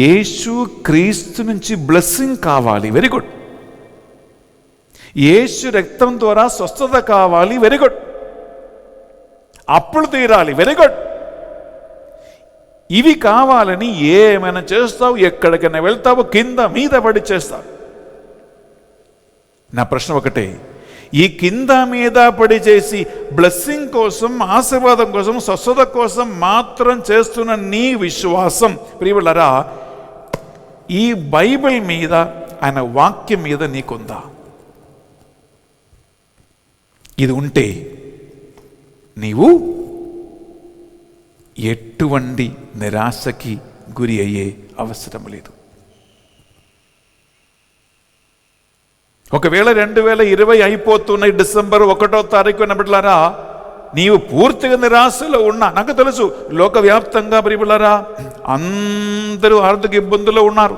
యేసు క్రీస్తు నుంచి బ్లెస్సింగ్ కావాలి, వెరీ గుడ్. యేసు రక్తం ద్వారా స్వస్థత కావాలి, వెరీ గుడ్. అప్పులు తీరాలి, వెరీ గుడ్. ఇవి కావాలని ఏమైనా చేస్తావు, ఎక్కడికైనా వెళ్తావు, కింద మీద పడి చేస్తావు. నా ప్రశ్న ఒకటే, ఈ కింద మీద పడి చేసి బ్లెస్సింగ్ కోసం, ఆశీర్వాదం కోసం, స్వస్థత కోసం మాత్రం చేస్తున్న నీ విశ్వాసం, ప్రియబిడ్డలారా, ఈ బైబిల్ మీద, ఆయన వాక్యం మీద నీకుందా? ఇది ఉంటే నీవు ఎటువంటి నిరాశకి గురి అయ్యే అవసరం లేదు. ఒకవేళ 2020 అయిపోతున్నాయి, డిసెంబర్ 1వ తారీఖున బిడ్డలారా, నీవు పూర్తిగా నిరాశలో ఉన్నా, నాకు తెలుసు లోకవ్యాప్తంగా ప్రియబిడ్డలారా అందరూ ఆర్థిక ఇబ్బందుల్లో ఉన్నారు,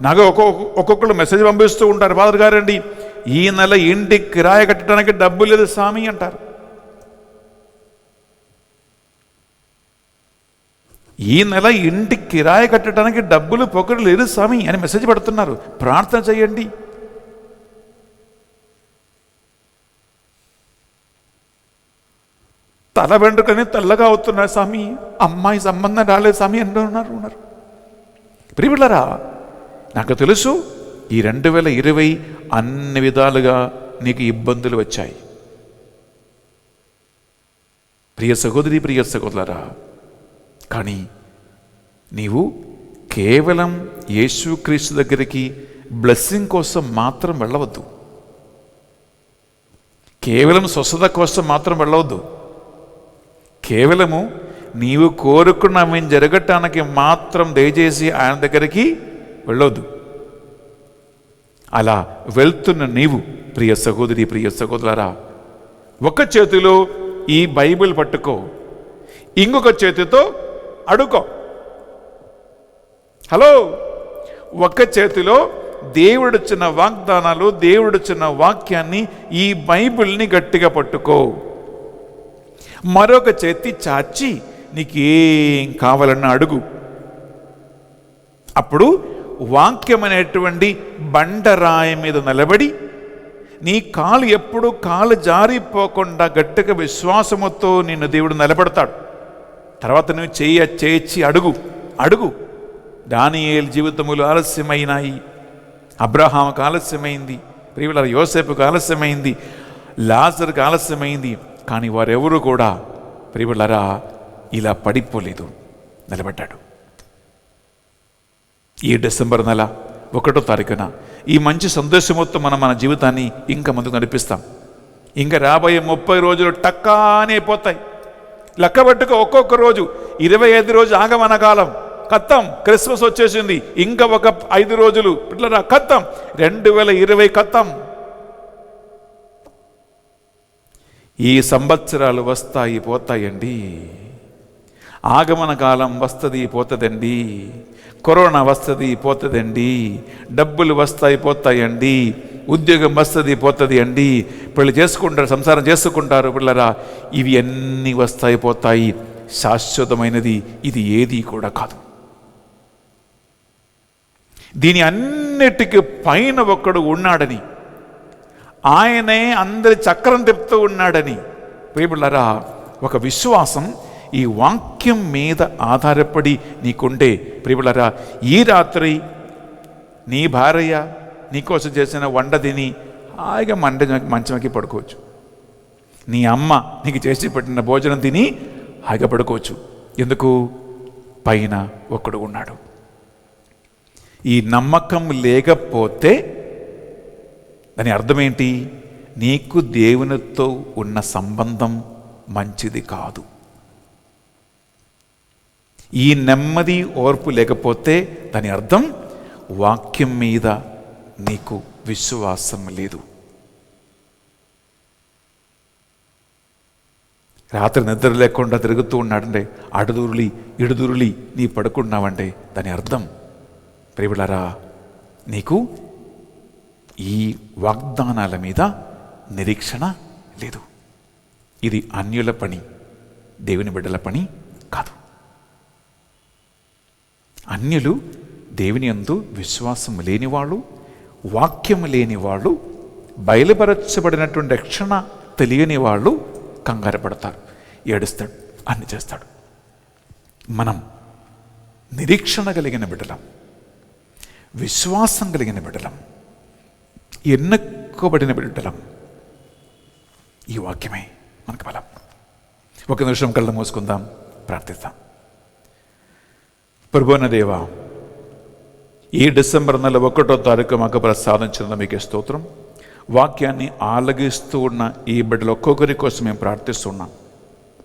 నాకు ఒక్కొక్కరు మెసేజ్ పంపిస్తూ ఉంటారు, ఫాదర్ గారండి ఈ నెల ఇంటి కిరాయి కట్టడానికి డబ్బు లేదు స్వామి అంటారు. ఈ నెల ఇంటి కిరాయి కట్టడానికి డబ్బులు పొగరు లేదు స్వామి అని మెసేజ్ పెడుతున్నారు. ప్రార్థన చేయండి. తల వెంట్రుకని తెల్లగా అవుతున్నారు స్వామి, అమ్మాయి సంబంధం రాలేదు స్వామి అంటున్నారు. ప్రియబిడ్డలారా, నాకు తెలుసు ఈ 2020 అన్ని విధాలుగా నీకు ఇబ్బందులు వచ్చాయి. ప్రియ సహోదరి, ప్రియ సహోదరులారా, కానీ నీవు కేవలం యేసుక్రీస్తు దగ్గరికి బ్లెస్సింగ్ కోసం మాత్రం వెళ్ళవద్దు. కేవలం స్వస్థత కోసం మాత్రం వెళ్ళవద్దు. కేవలము నీవు కోరుకున్నవి జరగటానికి మాత్రం దయచేసి ఆయన దగ్గరికి వెళ్ళవద్దు. అలా వెళ్తున్న నీవు ప్రియ సహోదరి, ప్రియ సహోదరులారా, ఒక చేతిలో ఈ బైబిల్ పట్టుకో, ఇంకొక చేతితో అడుకో. హలో, ఒక చేతిలో దేవుడిచ్చిన వాగ్దానాలు, దేవుడిచ్చిన వాక్యాన్ని, ఈ బైబిల్ని గట్టిగా పట్టుకో. మరొక చేతి చాచి నీకేం కావాలన్నా అడుగు. అప్పుడు వాక్యం అనేటువంటి బండరాయి మీద నిలబడి నీ కాలు ఎప్పుడు కాలు జారిపోకుండా గట్టిగా విశ్వాసముతో నిన్ను దేవుడు నిలబడతాడు. తర్వాత నువ్వు చేయించి అడుగు. దానియేలు జీవితములు ఆలస్యమైనాయి, అబ్రహాముకు ఆలస్యమైంది, ప్రియుల యోసేపుకు ఆలస్యమైంది, లాజరుకు ఆలస్యమైంది. కానీ వారెవరు కూడా ప్రియులరా ఇలా పడిపోలేదు, నిలబడ్డాడు. ఈ డిసెంబర్ నెల 1వ తారీఖున ఈ మంచి సందేశంతో మనం మన జీవితాన్ని ఇంకా ముందుకు నడిపిస్తాం. ఇంకా రాబోయే 30 రోజులు టక్కానే పోతాయి. లెక్క పెట్టుకో, ఒక్కొక్క రోజు 25 రోజు ఆగమన కాలం కత్తం. క్రిస్మస్ వచ్చేసింది, ఇంకా ఒక 5 రోజులు పిల్లరా కత్తం. 2020 కత్తం. ఈ సంవత్సరాలు వస్తాయి పోతాయండి. ఆగమన కాలం వస్తుంది పోతుందండి. కరోనా వస్తుంది పోతుందండి. డబ్బులు వస్తాయి పోతాయండి. ఉద్యోగం వస్తుంది పోతుంది అండి. పెళ్ళి చేసుకుంటారు, సంసారం చేసుకుంటారు పిల్లరా. ఇవి అన్నీ వస్తాయి పోతాయి. శాశ్వతమైనది ఇది ఏది కూడా కాదు. దీని అన్నిటికీ పైన ఒక్కడు ఉన్నాడని, ఆయనే అందరి చక్రం తిప్పుతూ ఉన్నాడని ప్రియబిడ్డలారా, ఒక విశ్వాసం ఈ వాక్యం మీద ఆధారపడి నీకుండే ప్రియబిడ్డలారా, ఈ రాత్రి నీ భార్య నీకోసం చేసిన వంట తిని హాయిగా మంచమకి పడుకోవచ్చు. నీ అమ్మ నీకు చేసి పెట్టిన భోజనం తిని హాయిగా పడుకోవచ్చు. ఎందుకు? పైన ఒక్కడు ఉన్నాడు. ఈ నమ్మకం లేకపోతే దాని అర్థం ఏంటి? నీకు దేవునితో ఉన్న సంబంధం మంచిది కాదు. ఈ నెమ్మది ఓర్పు లేకపోతే దాని అర్థం వాక్యం మీద నీకు విశ్వాసం లేదు. రాత్రి నిద్ర లేకుండా తిరుగుతూ ఉన్నాడంటే, అడుదురులి ఇడుదురులి నీ పడుకున్నావంటే దాని అర్థం ప్రియబిడ్డలారా, నీకు ఈ వాగ్దానాల మీద నిరీక్షణ లేదు. ఇది అన్యుల పని, దేవుని బిడ్డల పని కాదు. అన్యులు దేవుని యందు విశ్వాసం లేనివాళ్ళు, వాక్యం లేనివాళ్ళు, బయలుపరచబడినటువంటి రక్షణ తెలియని వాళ్ళు కంగారు పడతారు, ఏడుస్తాడు, అన్ని చేస్తాడు. మనం నిరీక్షణ కలిగిన బిడ్డలం, విశ్వాసం కలిగిన బిడ్డలం, ఎన్నుకోబడిన బిడ్డలం. ఈ వాక్యమే మనకు బలం. ఒక నిమిషం కళ్ళు మూసుకుందాం, ప్రార్థిద్దాం. ప్రభువైన దేవా, ఈ డిసెంబర్ నెల 1వ తారీఖు మాకు ప్రసాదించిన మీకు స్తోత్రం. వాక్యాన్ని ఆలగిస్తూ ఉన్న ఈ బిడ్డలు ఒక్కొక్కరి కోసం మేము ప్రార్థిస్తున్నాం.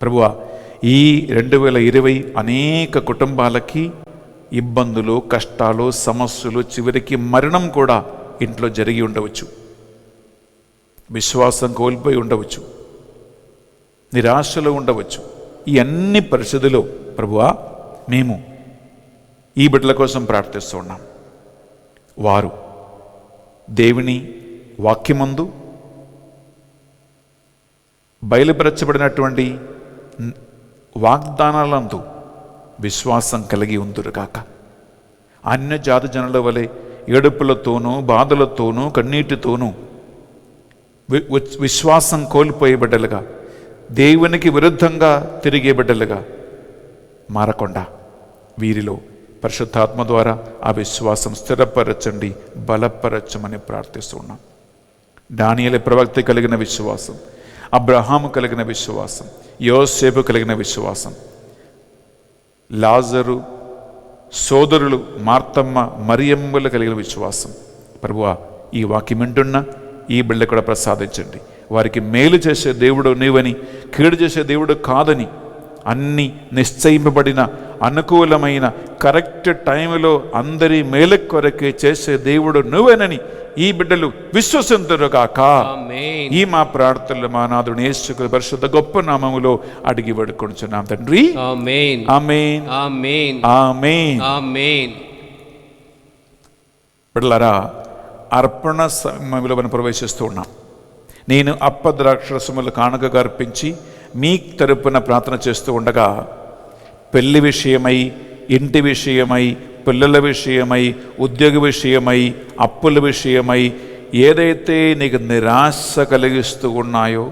ప్రభువా, ఈ 2020 అనేక కుటుంబాలకి ఇబ్బందులు, కష్టాలు, సమస్యలు, చివరికి మరణం కూడా ఇంట్లో జరిగి ఉండవచ్చు. విశ్వాసం కోల్పోయి ఉండవచ్చు, నిరాశలో ఉండవచ్చు. ఈ అన్ని పరిస్థితుల్లో ప్రభువా మేము ఈ బిడ్డల కోసం ప్రార్థిస్తూ ఉన్నాం. వారు దేవుని వాక్యమందు బయలుపరచబడినటువంటి వాగ్దానాలందు విశ్వాసం కలిగి ఉందురుగాక. అన్య జాతి జనుల వలె ఏడుపులతోనూ, బాధలతోనూ, కన్నీటితోనూ విశ్వాసం కోల్పోయే బిడ్డలుగా, దేవునికి విరుద్ధంగా తిరిగే బిడ్డలుగా మారకుండా వీరిలో పరిశుద్ధాత్మ ద్వారా ఆ విశ్వాసం స్థిరపరచండి, బలపరచమని ప్రార్థిస్తున్నాం. దానియేలు ప్రవక్త కలిగిన విశ్వాసం, అబ్రహాము కలిగిన విశ్వాసం, యోసేపు కలిగిన విశ్వాసం, లాజరు సోదరులు మార్తమ్మ మరియమ్మలు కలిగిన విశ్వాసం, ప్రభువా, ఈ వాక్యం వింటున్న ఈ బిడ్డ కూడా ప్రసాదించండి. వారికి మేలు చేసే దేవుడు నీవని, కీడు చేసే దేవుడు కాదని, అన్ని నిశ్చయింపబడిన అనుకూలమైన కరెక్ట్ టైంలో అందరి మేలు కొరకే చేసే దేవుడు నువ్వేనని ఈ బిడ్డలు విశ్వసింతురుగాక. ఈ మా ప్రార్థనలు మా నాథుని యేసు పరిశుద్ధ గొప్ప నామములో అడిగి వేడుకొనుచున్నాం తండ్రి. ఆమేన్. ఆమేన్. ఆమేన్. ఆమేన్. ఆమేన్. బిడ్డలారా, అర్పణ సమయంలో మనం ప్రవేశిస్తూ ఉన్నాం. నేను అప్పద్రాక్షరసములు కానుకగా అర్పించి మీ తరపున ప్రార్థన చేస్తూ ఉండగా, పెళ్లి విషయమై, ఇంటి విషయమై, పిల్లల విషయమై, ఉద్యోగ విషయమై, అప్పుల విషయమై ఏదైతే నీకు నిరాశ కలిగిస్తూ ఉన్నాయో,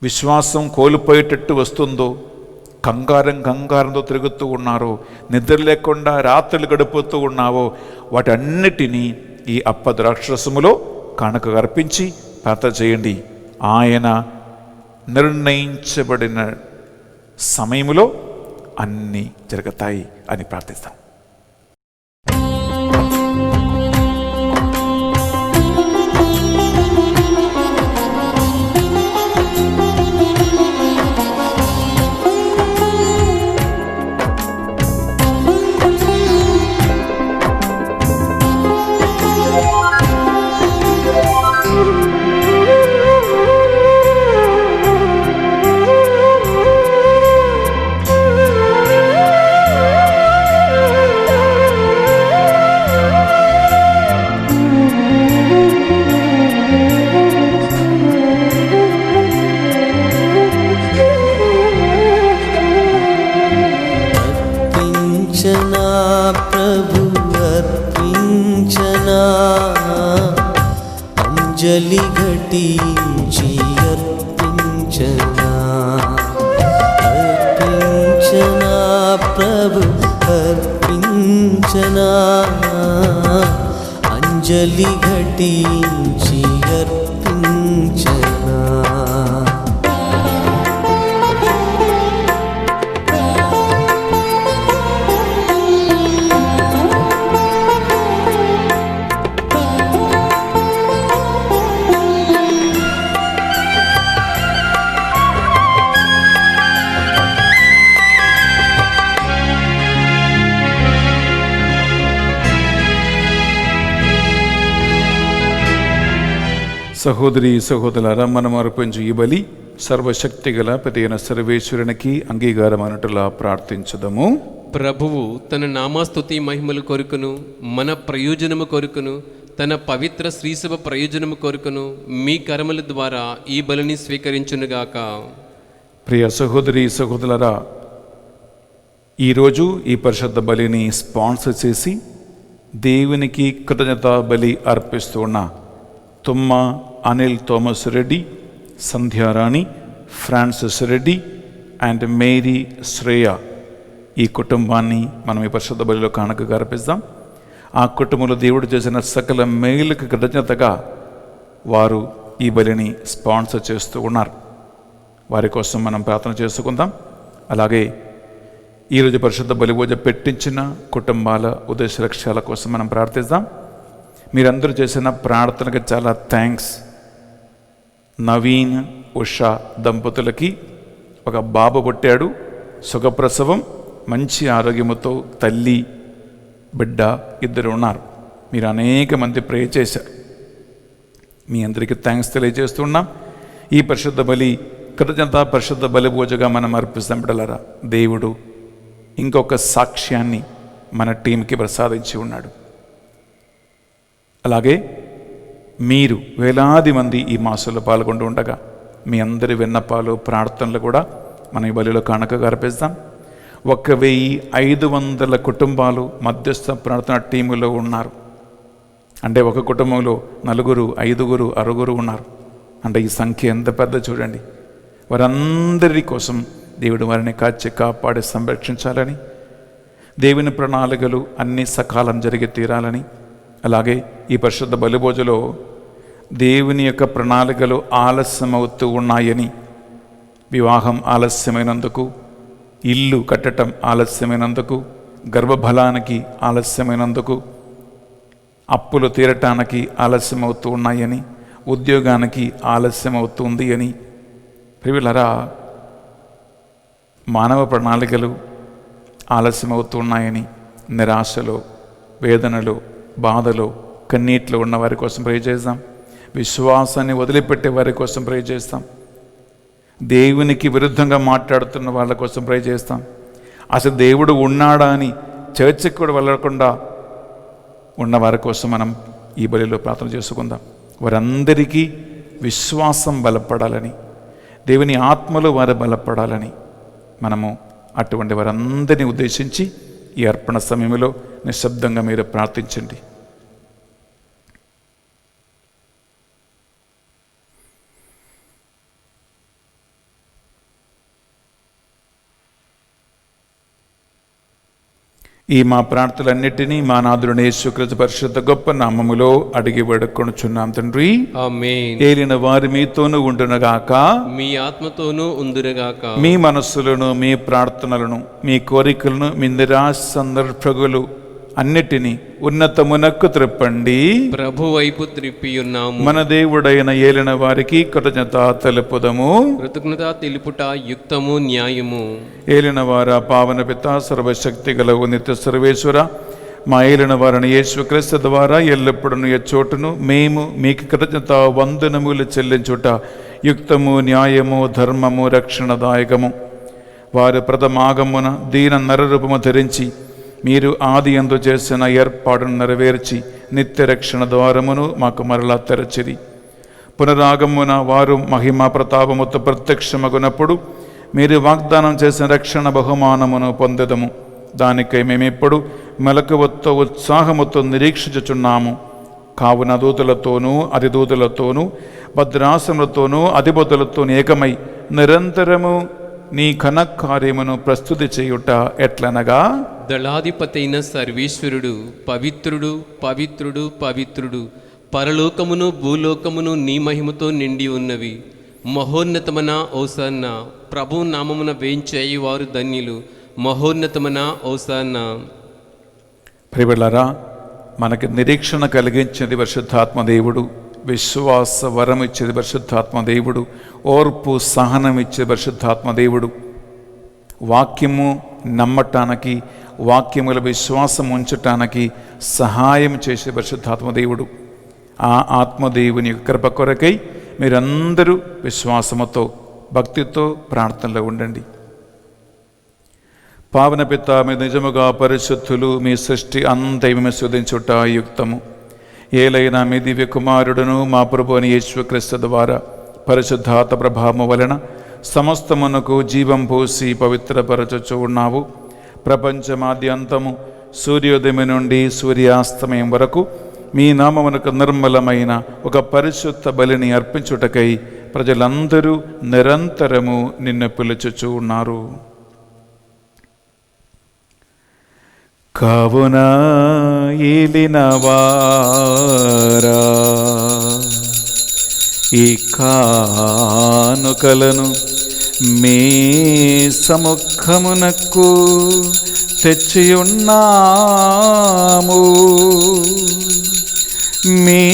విశ్వాసం కోల్పోయేటట్టు వస్తుందో, కంగారంతో తిరుగుతూ ఉన్నారో, నిద్ర లేకుండా రాత్రులు గడుపుతూ ఉన్నావో, వాటన్నిటినీ ఈ అప్పద్రాక్షరసములో కానుకగా అర్పించి ప్రార్థన చేయండి. ఆయన నిర్ణయించబడిన సమయంలో అన్నీ జరుగుతాయి అని ప్రార్థిస్తాం. प्रभु अर्पिंचना, अंजलि घटिंची अर्पिंचना, अर्पिंचना प्रभु अर्पिंचना, अंजलि घटिंची अर्पिंचना. సహోదరి సహోదరులారా, మనం అర్పించు ఈ బలి సర్వశక్తి గల పెదైన సర్వేశ్వరునికి అంగీకారం అన్నట్టులా ప్రార్థించదము. ప్రభువు తన నామాస్తుతి మహిమలు కొరుకును, మన ప్రయోజనము కొరుకును, తన పవిత్ర శ్రీసభ ప్రయోజనము కొరుకును మీ కర్మల ద్వారా ఈ బలిని స్వీకరించునుగాక. ప్రియ సహోదరి సహోదరులారా, ఈరోజు ఈ పరిశుద్ధ బలిని స్పాన్సర్ చేసి దేవునికి కృతజ్ఞత బలి అర్పిస్తూ ఉన్న Thumma Anil Thomas Reddy, Sandhyarani, Francis Reddy and Mary Shreya, ఈ కుటుంబాన్ని మనం ఈ పరిశుద్ధ బలిలో కానుకగా అర్పిస్తాం. ఆ కుటుంబంలో దేవుడు చేసిన సకల మేలుకు కృతజ్ఞతగా వారు ఈ బలిని స్పాన్సర్ చేస్తూ ఉన్నారు. వారి కోసం మనం ప్రార్థన చేసుకుందాం. అలాగే ఈరోజు పరిశుద్ధ బలి పూజ పెట్టించిన కుటుంబాల ఉద్దేశ లక్ష్యాల కోసం మనం ప్రార్థిస్తాం. మీరందరూ చేసిన ప్రార్థనకు చాలా థ్యాంక్స్. నవీన్, ఉషా దంపతులకి ఒక బాబు పుట్టాడు, సుఖప్రసవం, మంచి ఆరోగ్యముతో తల్లి బిడ్డ ఇద్దరు ఉన్నారు. మీరు అనేక మంది ప్రే చేశారు. మీ అందరికీ థ్యాంక్స్ తెలియజేస్తున్నాం. ఈ పరిశుద్ధ బలి కృతజ్ఞత పరిశుద్ధ బలి పూజగా మనం అర్పిస్తాం. బిడ్డలారా, దేవుడు ఇంకొక సాక్ష్యాన్ని మన టీంకి ప్రసాదించి ఉన్నాడు. అలాగే మీరు వేలాది మంది ఈ మాసంలో పాల్గొంటూ ఉండగా మీ అందరి విన్నపాలు, ప్రార్థనలు కూడా మనం ఈ బలిలో కానుకగా అర్పిస్తాం. 1500 కుటుంబాలు మధ్యస్థ ప్రార్థన టీములో ఉన్నారు. అంటే ఒక కుటుంబంలో 4, 5, 6 ఉన్నారు. అంటే ఈ సంఖ్య ఎంత పెద్ద చూడండి. వారందరి కోసం దేవుడు వారిని కాపాడి సంరక్షించాలని, దేవుని ప్రణాళికలు అన్ని సకాలం జరిగి తీరాలని, అలాగే ఈ పరిశుద్ధ బలిభోజలో దేవుని యొక్క ప్రణాళికలు ఆలస్యమవుతూ ఉన్నాయని, వివాహం ఆలస్యమైనందుకు, ఇల్లు కట్టడం ఆలస్యమైనందుకు, గర్భఫలానికి ఆలస్యమైనందుకు, అప్పులు తీరటానికి ఆలస్యం అవుతూ ఉన్నాయని, ఉద్యోగానికి ఆలస్యం అవుతుంది అని, ప్రియులరా మానవ ప్రణాళికలు ఆలస్యం అవుతున్నాయని నిరాశలో, వేదనలో, బాధలో, కన్నీటిలో ఉన్న వారి కోసం ప్రే చేద్దాం. విశ్వాసాన్ని వదిలిపెట్టే వారి కోసం ప్రే చేస్తాం. దేవునికి విరుద్ధంగా మాట్లాడుతున్న వాళ్ళ కోసం ప్రే చేస్తాం. అసలు దేవుడు ఉన్నాడా అని చర్చికి కూడా వెళ్ళకుండా ఉన్న వారి కోసం మనం ఈ బలిలో ప్రార్థన చేసుకుందాం. వారందరికీ విశ్వాసం బలపడాలని, దేవుని ఆత్మలో వారు బలపడాలని మనము అటువంటి వారందరినీ ఉద్దేశించి ఈ అర్పణ సమయంలో నిశ్శబ్దంగా మీరు ప్రార్థించండి. ఈ మా ప్రార్థనలన్నిటినీ మా నాథుడైన యేసుక్రీస్తు పరిశుద్ధ గొప్ప నామములో అడిగి వేడుకొనుచున్నాం తండ్రి. ఆమేన్. ఏలిన వారి మీతోనూ ఉండునుగాక, మీ ఆత్మతోనూ ఉందురుగాక. మీ మనస్సులను, మీ ప్రార్థనలను, మీ కోరికలను, మీ నిరాశ సందర్భగులు అన్నిటినీ ఉన్నతమునకు త్రిప్పండి. ప్రభు వైపు త్రిప్పి ఉన్నాము. మన దేవుడైన ఏలిన వారికి కృతజ్ఞత తెలుపుదము. కృతజ్ఞత తెలుపుట యుక్తము, న్యాయము. ఏలిన వార పావన పిత సర్వశక్తి గల నిత్య సర్వేశ్వర, మా ఏలిన వారిని యేసుక్రీస్తు ద్వారా ఎల్లప్పుడూ ఎచ్చోటును మేము మీకు కృతజ్ఞత వందనములు చెల్లించుట యుక్తము, న్యాయము, ధర్మము, రక్షణదాయకము. వారు ప్రథమాగమున దీన నరరూపము ధరించి మీరు ఆది యందు చేసిన ఏర్పాటును నెరవేర్చి నిత్య రక్షణ ద్వారమును మాకు మరలా తెరచిరి. పునరాగమున వారు మహిమా ప్రతాపముతో ప్రత్యక్షమగునప్పుడు మీరు వాగ్దానం చేసిన రక్షణ బహుమానమును పొందెదము. దానికై మేమెప్పుడు మెలకువతో ఉత్సాహముతో నిరీక్షించుచున్నాము. కావున దూతలతోనూ అధిదూతలతోనూ భద్రాసములతోనూ అధిపతులతో ఏకమై నిరంతరము నీ ఘనకార్యమును ప్రస్తుతి చేయుట ఎట్లనగా, దళాధిపతి అయిన సర్వేశ్వరుడు పవిత్రుడు, పవిత్రుడు, పవిత్రుడు, పరలోకమును భూలోకమును నీ మహిమతో నిండి ఉన్నవి. మహోన్నతమన ఓసన్న, ప్రభు నామమున వేంచేయి వారు ధన్యులు. మహోన్నతమన ఓసన్న. ప్రియలారా, మనకి నిరీక్షణ కలిగించేది పరిశుద్ధాత్మ దేవుడు, విశ్వాస వరం ఇచ్చేది పరిశుద్ధాత్మ దేవుడు, ఓర్పు సహనం ఇచ్చే పరిశుద్ధాత్మ దేవుడు, వాక్యము నమ్మటానికి, వాక్యముల విశ్వాసం ఉంచటానికి సహాయం చేసే పరిశుద్ధాత్మ దేవుడు. ఆ ఆత్మదేవుని కృప కొరకై మీరందరూ విశ్వాసముతో, భక్తితో ప్రార్థనలో ఉండండి. పావన పిత, మీ నిజముగా పరిశుద్ధులు, మీ సృష్టి అంతైమే శోధించుట యుక్తము. ఏలైనా మీ దివ్య కుమారుడును మా ప్రభు అని యేసుక్రీస్తు ద్వారా పరిశుద్ధాత్మ ప్రభావము వలన సమస్తమునకు జీవం పోసి పవిత్రపరచుచు ఉన్నావు. ప్రపంచమాద్యంతము సూర్యోదయం నుండి సూర్యాస్తమయం వరకు మీ నామమునకు నిర్మలమైన ఒక పరిశుద్ధ బలిని అర్పించుటకై ప్రజలందరూ నిరంతరము నిన్ను పిలుచుచూ ఉన్నారు. కావున ఏలిన వారా, ఈ కానుకలను మీ సముఖమునకు తెచ్చియున్నాము. మీ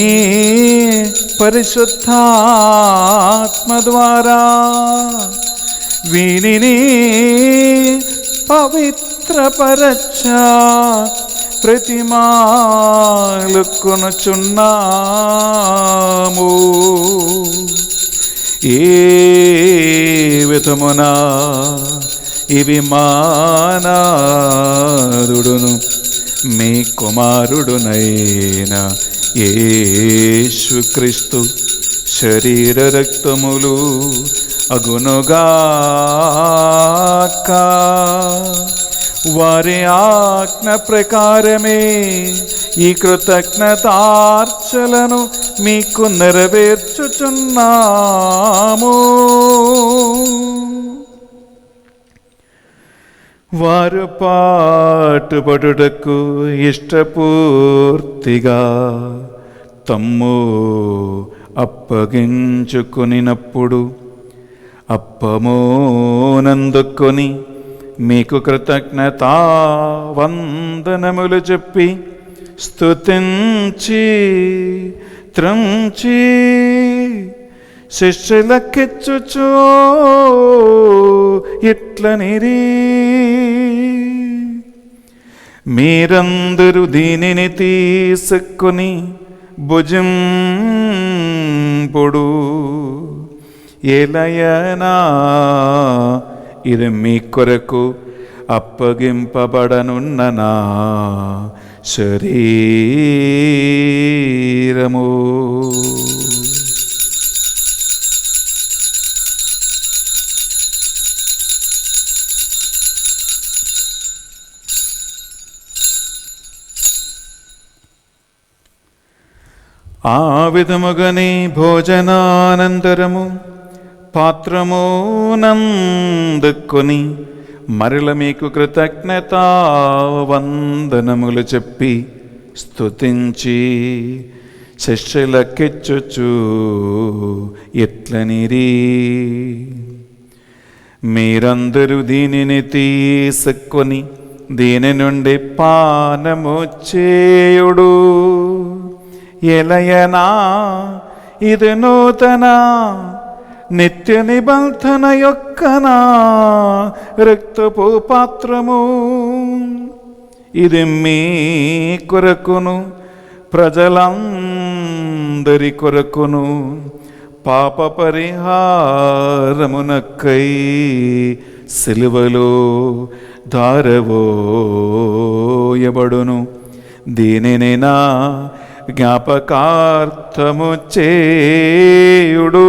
పరిశుద్ధాత్మ ద్వారా వీనిని పవిత్రపరచ ప్రతిమాలు కొనుచున్నాము. ఏ విధమున ఇవి మానాదుడును మీ కుమారుడునైన యేసుక్రీస్తు శరీర రక్తములు అగునుగాక. వారి ఆజ్ఞ ప్రకారమే ఈ కృతజ్ఞతార్చలను మీకు నెరవేర్చుచున్నాము. వారు పాటుపడుటకు ఇష్టపూర్తిగా తమ్ము అప్పగించుకొనినప్పుడు అప్పమోనందుకొని మీకు కృతజ్ఞతా వందనములు చెప్పి స్తుతించి త్రంచి శిష్యులకెచ్చుచో ఇట్లనిరి, మీరందరూ దీనిని తీసుకొని భుజింపుడు, ఏలయనా ఇది మీ కొరకు అప్పగింపబడనున్న నా శరీరము. ఆ విధముగని భోజనానంతరము పాత్రము నందుకొని మరల మీకు కృతజ్ఞతా వందనములు చెప్పి స్తుతించి శిష్యులకెచ్చుచు ఎట్లనిరి, మీరందరూ దీనిని తీసుకొని దీని నుండి పానము చేయుడు, ఎలయనా ఇది నూతన నిత్య నిబంధన యొక్కనా రక్తపు పాత్రము, ఇది మీ కొరకును ప్రజలందరి కొరకును పాప పరిహారమునకై సిలువలో ధారవోయబడును, దీనిని నా జ్ఞాపకార్థము చేయుడు.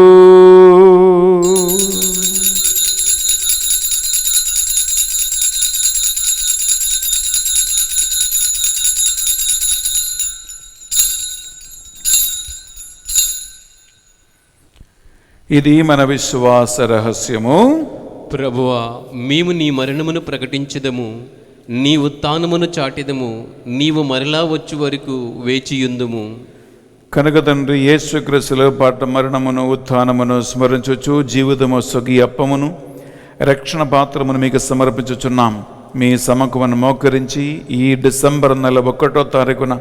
ఇది మన విశ్వాస రహస్యము. ప్రభువా, మేము నీ మరణమును ప్రకటించదము, నీ ఉత్థానమును చాటిదము, నీవు మరలా వచ్చు వరకు వేచియుందుము. కనుక తండ్రి యేసుక్రీస్తులో పాట మరణమును ఉత్థానమును స్మరించుచు జీవితము సొగి అప్పమును రక్షణ పాత్రమును మీకు సమర్పించుచున్నాం. మీ సమకమును మోకరించి ఈ డిసెంబర్ నెల 1వ తారీఖున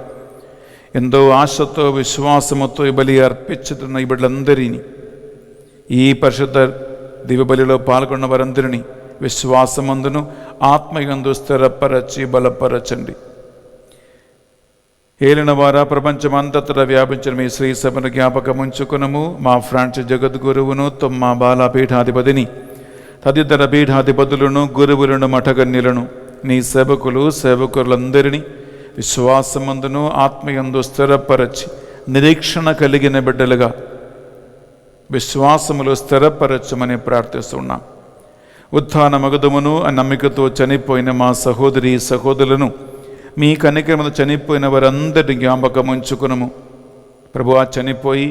ఎంతో ఆశతో విశ్వాసముతో ఈ బలి అర్పించుతున్న ఈ బిడ్డలందరినీ, ఈ పరిశుద్ధ దివ్యబలిలో పాల్గొన్న వారందరినీ విశ్వాసమందును ఆత్మయందు స్థిరపరచి బలపరచండి. ఏలిన వారా ప్రపంచమంతటా వ్యాపించిన మీ శ్రీ సభను జ్ఞాపకముంచుకునము. మా ఫ్రాన్సిస్ జగద్గురువును, తొమ్మ బాల పీఠాధిపతిని, తదితర పీఠాధిపతులను, గురువులను, మఠగన్యులను, నీ సేవకులందరినీ విశ్వాసమందును ఆత్మయందు స్థిరపరచి నిరీక్షణ కలిగిన బిడ్డలుగా విశ్వాసములో స్థిరపరచమని ప్రార్థిస్తున్నాం. ఉత్థాన మగధమును నమ్మికతో చనిపోయిన మా సహోదరి సహోదరులను మీ కనికరముతో చనిపోయిన వారందరినీ జ్ఞాపకం ఉంచుకునము. ప్రభువా, చనిపోయి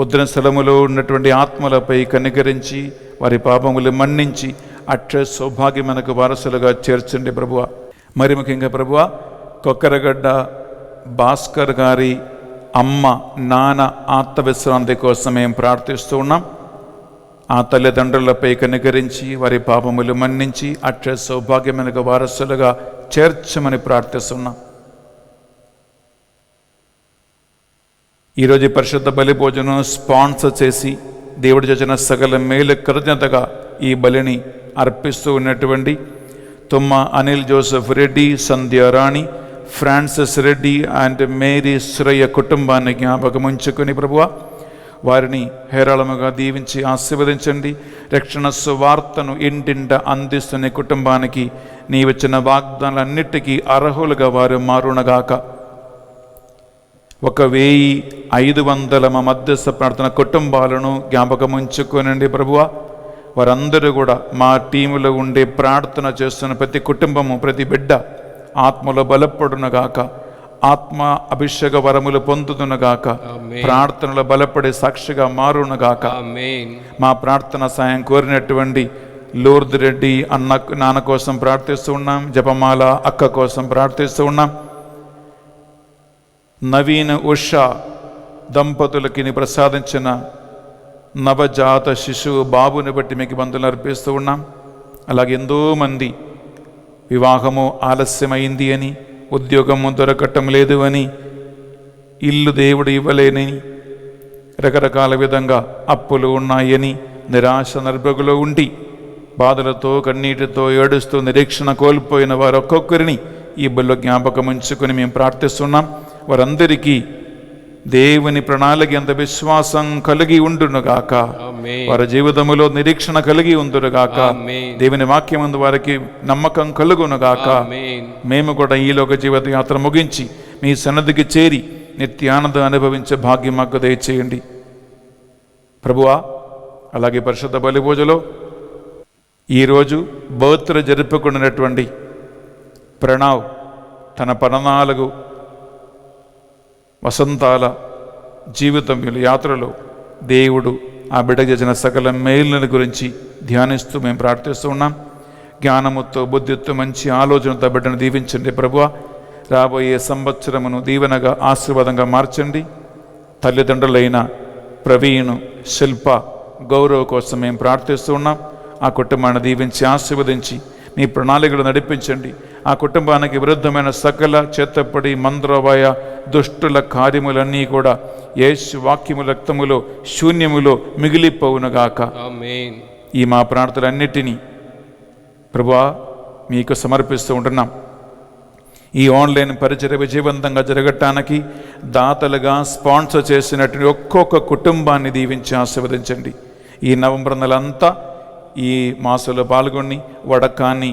ఉద్ర స్థలములో ఉన్నటువంటి ఆత్మలపై కనికరించి వారి పాపములు మన్నించి అక్ష సౌభాగ్యం మనకు వారసులుగా చేర్చండి ప్రభువా. మరి ముఖ్యంగా ప్రభువా, కొక్కరగడ్డ భాస్కర్ గారి అమ్మ నాన్న ఆత్మవిశ్రాంతి కోసం మేము ప్రార్థిస్తూ ఉన్నాం. ఆ తల్లిదండ్రులపై కనికరించి వారి పాపములు మన్నించి అక్ష సౌభాగ్యమైన వారసులుగా చేర్చమని ప్రార్థిస్తున్నాం. ఈరోజు పరిశుద్ధ బలి భోజనం స్పాన్సర్ చేసి దేవుడు చేసిన సకల మేలు కృతజ్ఞతగా ఈ బలిని అర్పిస్తూ ఉన్నటువంటి Thumma Anil Joseph Reddy, Sandhyarani, Francis Reddy and Mary Shreya కుటుంబాన్ని జ్ఞాపకం ఉంచుకొని ప్రభువా, వారిని హేరాళముగా దీవించి ఆశీర్వదించండి. రక్షణ సువార్తను ఇంటింట అందిస్తున్న కుటుంబానికి నీవిచ్చిన వాగ్దానాలన్నిటికీ అర్హులుగా వారు మారునగాక. 1500 మా మధ్యస్థ ప్రార్థన కుటుంబాలను జ్ఞాపకం ఉంచుకోనండి ప్రభువా. వారందరూ కూడా మా టీములో ఉండే ప్రార్థన చేస్తున్న ప్రతి కుటుంబము, ప్రతి బిడ్డ ఆత్మలో బలపడునగాక, ఆత్మ అభిషేక వరములు పొందుతున్నగాక, ప్రార్థనలో బలపడే సాక్షిగా మారునగాక. మా ప్రార్థన సాయం కోరినటువంటి లూర్ద్ రెడ్డి నాన్న కోసం ప్రార్థిస్తూ ఉన్నాం. జపమాల అక్క కోసం ప్రార్థిస్తూ ఉన్నాం. నవీన్ ఉషా దంపతులకి ప్రసాదించిన నవజాత శిశువు బాబుని బట్టి మీకు బంధువులు అర్పిస్తూ ఉన్నాం. అలాగే ఎంతోమంది వివాహము ఆలస్యమైంది అని, ఉద్యోగము దొరకటం లేదు అని, ఇల్లు దేవుడు ఇవ్వలేని, రకరకాల విధంగా అప్పులు ఉన్నాయని నిరాశ నిర్భగులో ఉండి బాధలతో కన్నీటితో ఏడుస్తూ నిరీక్షణ కోల్పోయిన వారు ఒక్కొక్కరిని ఈ బల్లో జ్ఞాపకం ఉంచుకొని మేము ప్రార్థిస్తున్నాం. వారందరికీ దేవుని ప్రణాళిక ఎంత విశ్వాసం కలిగి ఉండునుగాక, వారి జీవితములో నిరీక్షణ కలిగి ఉందురుగాక, దేవుని వాక్యమందు వారికి నమ్మకం కలుగునుగాక. మేము కూడా ఈలోక జీవిత యాత్ర ముగించి మీ సన్నిధికి చేరి నిత్యానందం అనుభవించే భాగ్యం మాకు దయచేయండి ప్రభువా. అలాగే పరిశుద్ధ బలి పూజలో ఈరోజు బర్త్డే జరుపుకున్నటువంటి ప్రణవ్ తన 14 వసంతాల జీవితం యాత్రలో దేవుడు ఆ బిడ్డ చేసిన సకల మేలుల గురించి ధ్యానిస్తూ మేము ప్రార్థిస్తూ ఉన్నాం. జ్ఞానముతో బుద్ధితో మంచి ఆలోచనతో బిడ్డను దీవించండి ప్రభువా. రాబోయే సంవత్సరమును దీవెనగా ఆశీర్వాదంగా మార్చండి. తల్లిదండ్రులైన ప్రవీణ్, శిల్ప, గౌరవ్ కోసం మేము ప్రార్థిస్తూ ఉన్నాం. ఆ కుటుంబాన్ని దీవించి ఆశీర్వదించి మీ ప్రణాళికలు నడిపించండి. ఆ కుటుంబానికి విరుద్ధమైన సకల చేతపడి మంత్రవాయ దుష్టుల కార్యములన్నీ కూడా యేసు వాక్యము రక్తములో శూన్యములో మిగిలిపోవునుగాక. ఈ మా ప్రార్థనలన్నిటినీ ప్రభువా మీకు సమర్పిస్తూ ఉంటున్నాం. ఈ ఆన్లైన్ పరిచర్య విజయవంతంగా జరగటానికి దాతలుగా స్పాన్సర్ చేసినటువంటి ఒక్కొక్క కుటుంబాన్ని దీవించి ఆశీర్వదించండి. ఈ నవంబర్ నెలంతా ఈ మాసంలో పాల్గొని వడకాన్ని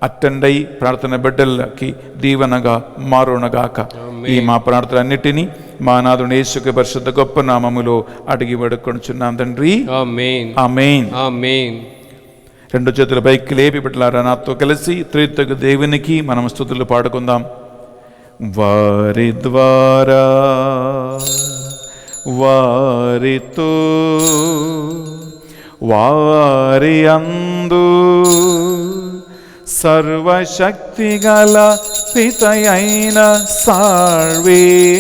అటెండ్ అయి ప్రార్థన బిడ్డలకి దీవెనగా మారునగాక. ఈ మా ప్రార్థనలన్నిటినీ మా నాథుని యేసు పరిశుద్ధ గొప్ప నామములో అడిగి వేడుకొనుచున్నాం తండ్రి, ఆమేన్ ఆమేన్ ఆమేన్. 2 చేతుల పైకి లేపి బిడ్డలారా నాతో కలిసి త్రిత్వకు దేవునికి మనం స్తుతులు పాడుకుందాం. వారి ద్వారా వారితో వారి అందు సర్వశక్తిగల పితయైన సర్వేశ్వరా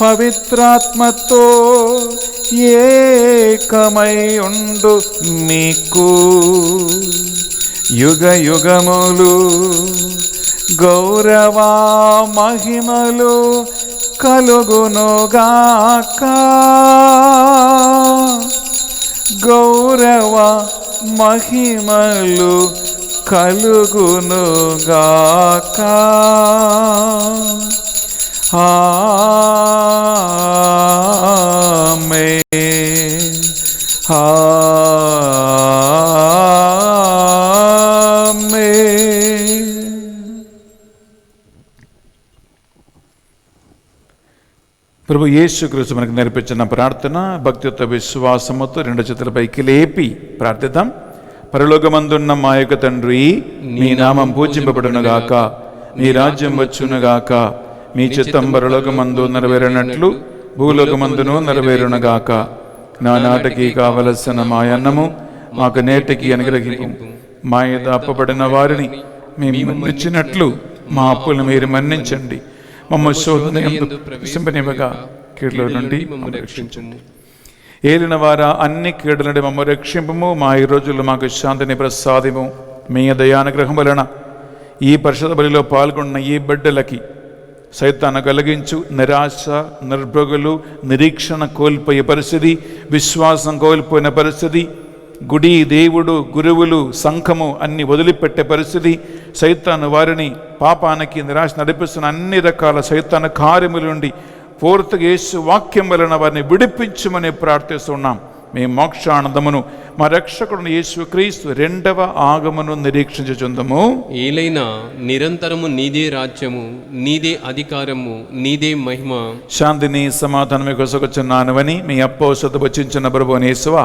పవిత్రాత్మతో ఏకమై ఉండు మీకు యుగ యుగములు గౌరవ మహిమలు కలుగునుగాక. గౌరవ మహిమలు కలుగునుగాక. ఆమేన్ ఆమేన్. ప్రభు యేసుక్రీస్తు మనకు నేర్పించిన ప్రార్థన భక్తితో విశ్వాసముతో 2 చేతుల పైకి లేపి ప్రార్థిద్దాం. పరలోకమందున్న మా యొక్క తండ్రి, మీ నామం పూజింపబడునుగాక, మీ రాజ్యం వచ్చునుగాక, మీ చిత్తం పరలోకమందు నెరవేరినట్లు భూలోకమందును నెరవేరునుగాక. నా నాటికి కావలసిన మా అన్నము మాకు నేటికి అనుగ్రహింపు. మా మీద అప్పబడిన వారిని మేము మన్నించినట్లు మా అప్పులను మీరు మన్నించండి. మమ్మల్ని శోధన యందు ప్రవేశింపనివ్వగా కీడుల నుండి మమ్మల్ని రక్షించండి. ఏలిన వారా అన్ని కీడుల నుండి మమ్మల్ని రక్షింపము. మా ఈ రోజుల్లో మాకు శాంతిని ప్రసాదము. మీ దయానుగ్రహం వలన ఈ పరిశుద్ధ బలిలో పాల్గొన్న ఈ బిడ్డలకి సైతాన్ని కలిగించు నిరాశ నిర్భగులు నిరీక్షణ కోల్పోయే పరిస్థితి, విశ్వాసం కోల్పోయిన పరిస్థితి, గుడి దేవుడు గురువులు సంఘము అన్ని వదిలిపెట్టే పరిస్థితి, సైతాను వారిని పాపానికి నిరాశ నడిపిస్తున్న అన్ని రకాల సైతాను కార్యముల నుండి పూర్తిగా యేసు వాక్యం వలన వారిని విడిపించమని ప్రార్థిస్తున్నాం. మీ మోక్షానందమును మా రక్షకుడు యేసుక్రీస్తు 2వ ఆగమను నిరీక్షించుచుందము. ఏలైనా నిరంతరము నీదే రాజ్యము, నీదే అధికారము, నీదే మహిమ. శాంతిని సమాధానమే కొసకొచ్చున్నానువని మీ అప్పౌషధ వచ్చించిన ప్రభువుని యేసువా,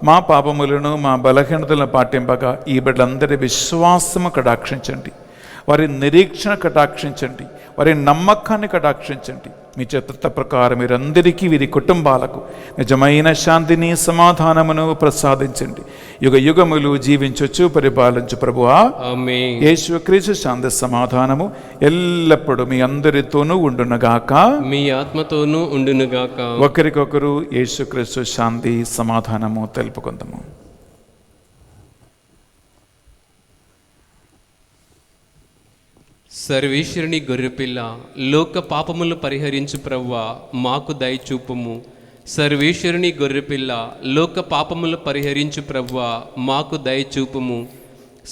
మా పాపములను మా బలహీనతలను పాటింపగా ఈ బిడ్డలందరి విశ్వాసము కటాక్షించండి, వారి నిరీక్షణ కటాక్షించండి, వారి నమ్మకాన్ని కటాక్షించండి. మీ చిత్త ప్రకారం మీరందరికీ వీరి కుటుంబాలకు నిజమైన శాంతిని సమాధానమును ప్రసాదించండి. యుగ యుగములు జీవించొచ్చు పరిపాలించు ప్రభువా. ఆమేన్. యేసుక్రీస్తు శాంతి సమాధానము ఎల్లప్పుడూ మీ అందరితోనూ ఉండునుగాక, మీ ఆత్మతోనూ ఉండునుగాక. ఒకరికొకరు యేసుక్రీస్తు శాంతి సమాధానము తెలుపుకుందాము. సర్వేశ్వరుని గొర్రెపిల్ల లోక పాపములు పరిహరించు ప్రవ్వా మాకు దయచూపుము. సర్వేశ్వరుని గొర్రెపిల్ల లోక పాపములు పరిహరించు ప్రవ్వా మాకు దయచూపుము.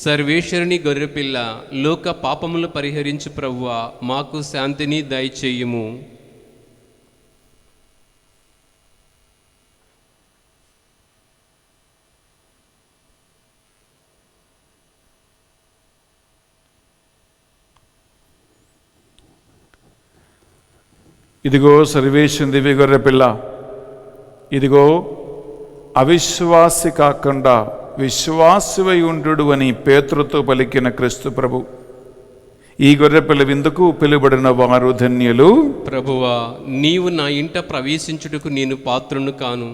సర్వేశ్వరుని గొర్రెపిల్ల లోక పాపములు పరిహరించు ప్రవ్వా మాకు శాంతిని దయచేయుము. ఇదిగో సర్వేశ్వరుని దివ్య గొర్రె పిల్ల, ఇదిగో అవిశ్వాసి కాకుండా విశ్వాసివై ఉండు అని పేతురుతో పలికిన క్రీస్తు ప్రభు. ఈ గొర్రెపిల్ల విందుకు పిలువబడిన వారు ధన్యులు. ప్రభువా, నీవు నా ఇంట ప్రవేశించుటకు నేను పాత్రును కాను,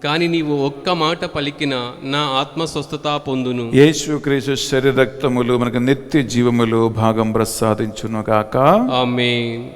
కానీ నీవు ఒక్క మాట పలికిన నా ఆత్మ స్వస్థత పొందును. యేసుక్రీస్తు శరీర రక్తములు మనకు నిత్య జీవములు భాగం ప్రసాదించును గాక. ఆమేన్.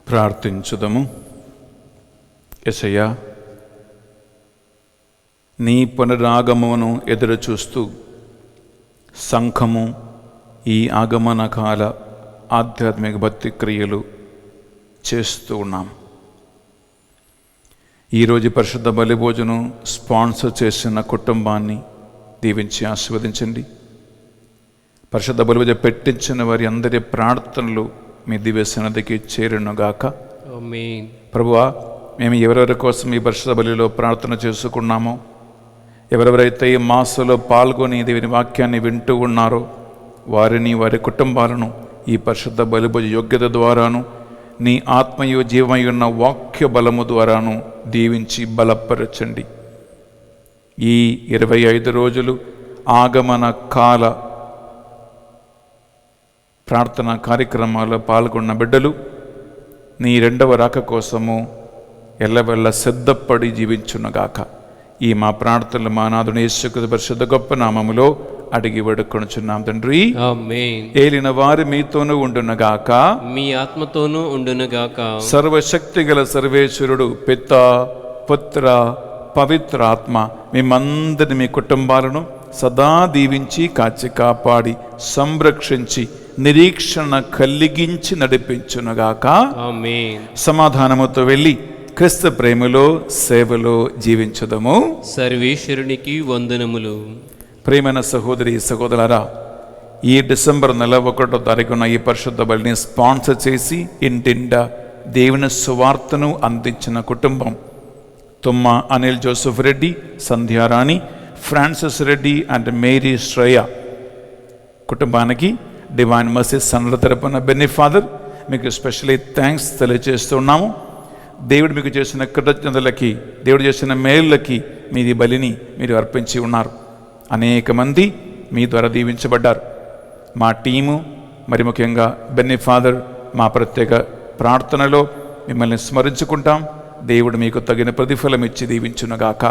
ప్రార్థించుదము. యేసయ్యా, నీ పునరాగమమును ఎదురు చూస్తూ సంఘము ఈ ఆగమన కాల ఆధ్యాత్మిక భక్తి క్రియలు చేస్తూ ఉన్నాం. ఈరోజు పరిశుద్ధ బలిభోజనం స్పాన్సర్ చేసిన కుటుంబాన్ని దీవించి ఆశీర్వదించండి. పరిశుద్ధ బలిభోజనం పెట్టించిన వారి అందరి ప్రార్థనలు మీ దివ్య సన్నిధికి చేరునుగాక. ఆమేన్. ప్రభువా, మేము ఎవరెవరి కోసం ఈ పరిశుద్ధ బలిలో ప్రార్థన చేసుకున్నామో, ఎవరెవరైతే ఈ మాసంలో పాల్గొని దేవుని వాక్యాన్ని వింటూ ఉన్నారో వారిని, వారి కుటుంబాలను ఈ పరిశుద్ధ బలిభోజ యోగ్యత ద్వారాను నీ ఆత్మయు జీవమై ఉన్న వాక్య బలము ద్వారాను దీవించి బలపరచండి. ఈ 25 రోజులు ఆగమన కాల ప్రార్థనా కార్యక్రమాల్లో పాల్గొన్న బిడ్డలు నీ రెండవ రాక కోసము ఎల్లవెల్ల సిద్ధపడి జీవించునుగాక. ఈ మా ప్రార్థనలు మా నాథుని యేసుక్రీస్తు పరిశుద్ధ గొప్ప నామములో అడిగి వేడుకొనుచున్నాం తండ్రి. ఆమేన్. ఏలిన వారి మీతోనూ ఉండునుగాక, మీ ఆత్మతోనూ ఉండునుగాక. సర్వశక్తి గల సర్వేశ్వరుడు పిత, పుత్ర, పవిత్ర ఆత్మ మేమందరిని, మీ కుటుంబాలను సదా దీవించి కాచి కాపాడి సంరక్షించి నిరీక్షణ కలిగించి నడిపించునుగాక. ఆమేన్. సమాధానముతో వెళ్ళి క్రీస్తు ప్రేమలో సేవలో జీవించుదము. సర్వేశ్వరునికి వందనములు. ప్రేమైన సహోదరి సహోదరులారా, ఈ డిసెంబర్ 1వ తారీఖున ఈ పరిశుద్ధ బలిని స్పాన్సర్ చేసి ఇంటిండా దేవుని సువార్తను అందించిన కుటుంబం Thumma Anil Joseph Reddy, Sandhyarani, Francis Reddy and Mary Shreya కుటుంబానికి డివైన్ మర్సీ సన్నుల తరపున బెన్నీ ఫాదర్ మీకు స్పెషల్లీ థ్యాంక్స్ తెలియజేస్తున్నాము. దేవుడు మీకు చేసిన కృతజ్ఞతలకి, దేవుడు చేసిన మేలులకి మీది బలిని మీరు అర్పించి ఉన్నారు. అనేక మంది మీ ద్వారా దీవించబడ్డారు. మా టీము, మరి ముఖ్యంగా బెన్నీ ఫాదర్, మా ప్రత్యేక ప్రార్థనలో మిమ్మల్ని స్మరించుకుంటాం. దేవుడు మీకు తగిన ప్రతిఫలం ఇచ్చి దీవించునుగాక.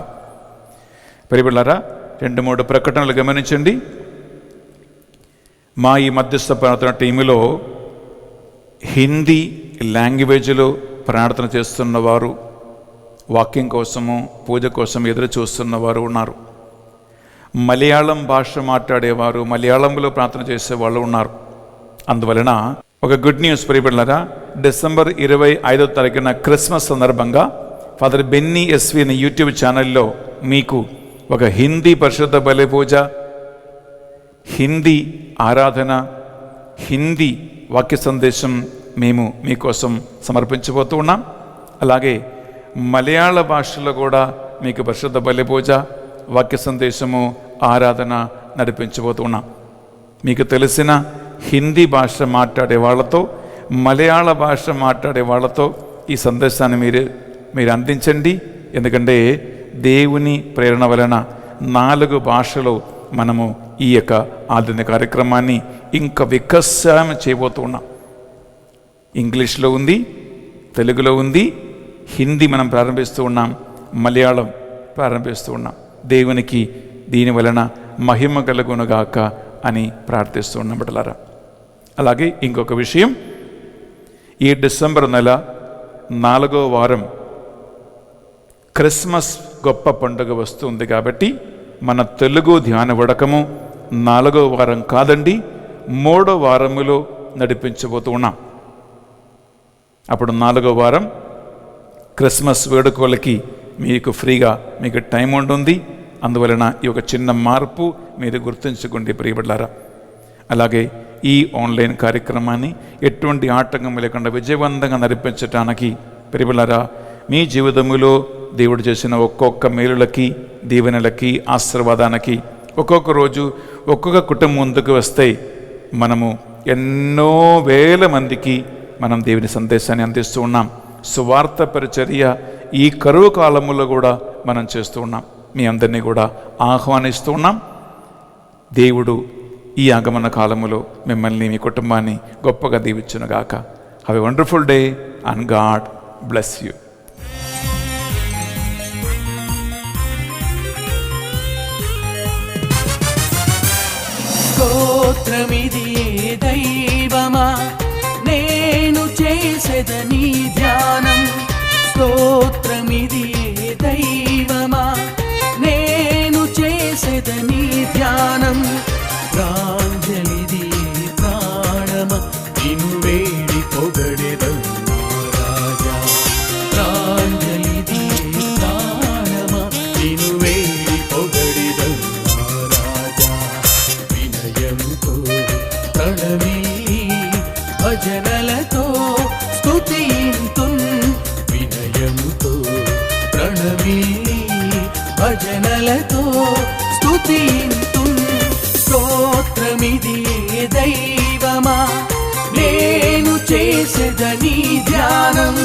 ప్రియబిడ్డలారా, 2-3 ప్రకటనలు గమనించండి. మా ఈ మధ్యస్థ ప్రార్థన టీములో హిందీ లాంగ్వేజ్లో ప్రార్థన చేస్తున్నవారు, వాక్యం కోసము పూజ కోసం ఎదురు చూస్తున్నవారు ఉన్నారు. మలయాళం భాష మాట్లాడేవారు, మలయాళంలో ప్రార్థన చేసేవాళ్ళు ఉన్నారు. అందువలన ఒక గుడ్ న్యూస్ ప్రియబిడ్డలారా, డిసెంబర్ 25వ తారీఖున క్రిస్మస్ సందర్భంగా ఫాదర్ బెన్నీ ఎస్వి అనే యూట్యూబ్ ఛానల్లో మీకు ఒక హిందీ పరిశుద్ధ బలి పూజ, హిందీ ఆరాధన, హిందీ వాక్య సందేశం మేము మీకోసం సమర్పించబోతూ ఉన్నాం. అలాగే మలయాళ భాషలో కూడా మీకు పరిశుద్ధ బలి పూజ, వాక్య సందేశము, ఆరాధన నడిపించబోతూ ఉన్నాం. మీకు తెలిసిన హిందీ భాష మాట్లాడే వాళ్ళతో, మలయాళ భాష మాట్లాడే వాళ్ళతో ఈ సందేశాన్ని మీరు అందించండి. ఎందుకంటే దేవుని ప్రేరణ వలన 4 భాషలో మనము ఈ యొక్క ఆదిన కార్యక్రమాన్ని ఇంకా వికసం చేయబోతూ ఉన్నాం. ఇంగ్లీష్లో ఉంది, తెలుగులో ఉంది, హిందీ మనం ప్రారంభిస్తూ ఉన్నాం, మలయాళం ప్రారంభిస్తూ ఉన్నాం. దేవునికి దీని వలన మహిమ కలుగునుగాక అని ప్రార్థిస్తూ ఉన్నాం బిడ్డలారా. అలాగే ఇంకొక విషయం, ఈ డిసెంబర్ నెల 4వ వారం క్రిస్మస్ గొప్ప పండుగ వస్తుంది కాబట్టి మన తెలుగు ధ్యాన వడకము 4వ వారం కాదండి, 3వ వారములో నడిపించబోతూ ఉన్నాం. అప్పుడు 4వ వారం క్రిస్మస్ వేడుకలకి మీకు ఫ్రీగా మీకు టైం ఉంటుంది. అందువలన ఈ ఒక చిన్న మార్పు మీరు గుర్తుంచుకోండి ప్రియబిడ్డలారా. అలాగే ఈ ఆన్లైన్ కార్యక్రమాన్ని ఎటువంటి ఆటంకం లేకుండా విజయవంతంగా నడిపించడానికి ప్రియబిడ్డలారా, మీ జీవితంలో దేవుడు చేసిన ఒక్కొక్క మేలులకి, దీవెనలకి, ఆశీర్వాదానికి ఒక్కొక్క రోజు ఒక్కొక్క కుటుంబం ముందుకు వస్తే మనము ఎన్నో వేల మందికి మనం దేవుని సందేశాన్ని అందిస్తూ ఉన్నాం. సువార్త పరిచర్య ఈ కరువు కాలంలో కూడా మనం చేస్తూ ఉన్నాం. మీ అందరినీ కూడా ఆహ్వానిస్తూ ఉన్నాం. దేవుడు ఈ ఆగమన కాలములో మిమ్మల్ని, మీ కుటుంబాన్ని గొప్పగా దీవించునుగాక. Have a wonderful day and God bless you. స్తోత్రమిదియే దైవమా, నేను చేసేదని ధ్యానం. స్తోత్రమిదియే దైవమా, నేను చేసేదని ధ్యానం. ప్రాంజలిదియే ప్రాణమ, నిన్ను వేడి పొగడెదను రాజా. ప్రాంజలిదియే ప్రాణమ, నిన్ను వేడి పొగడెదను రాజా. వినయముతో ప్రణమి భజనలతో స్తుతింతున్. వినయముతో ప్రణమి భజనలతో స్తుతింతున్. స్తోత్రమిదియే దైవమా, నేను చేసేదని ధ్యానం.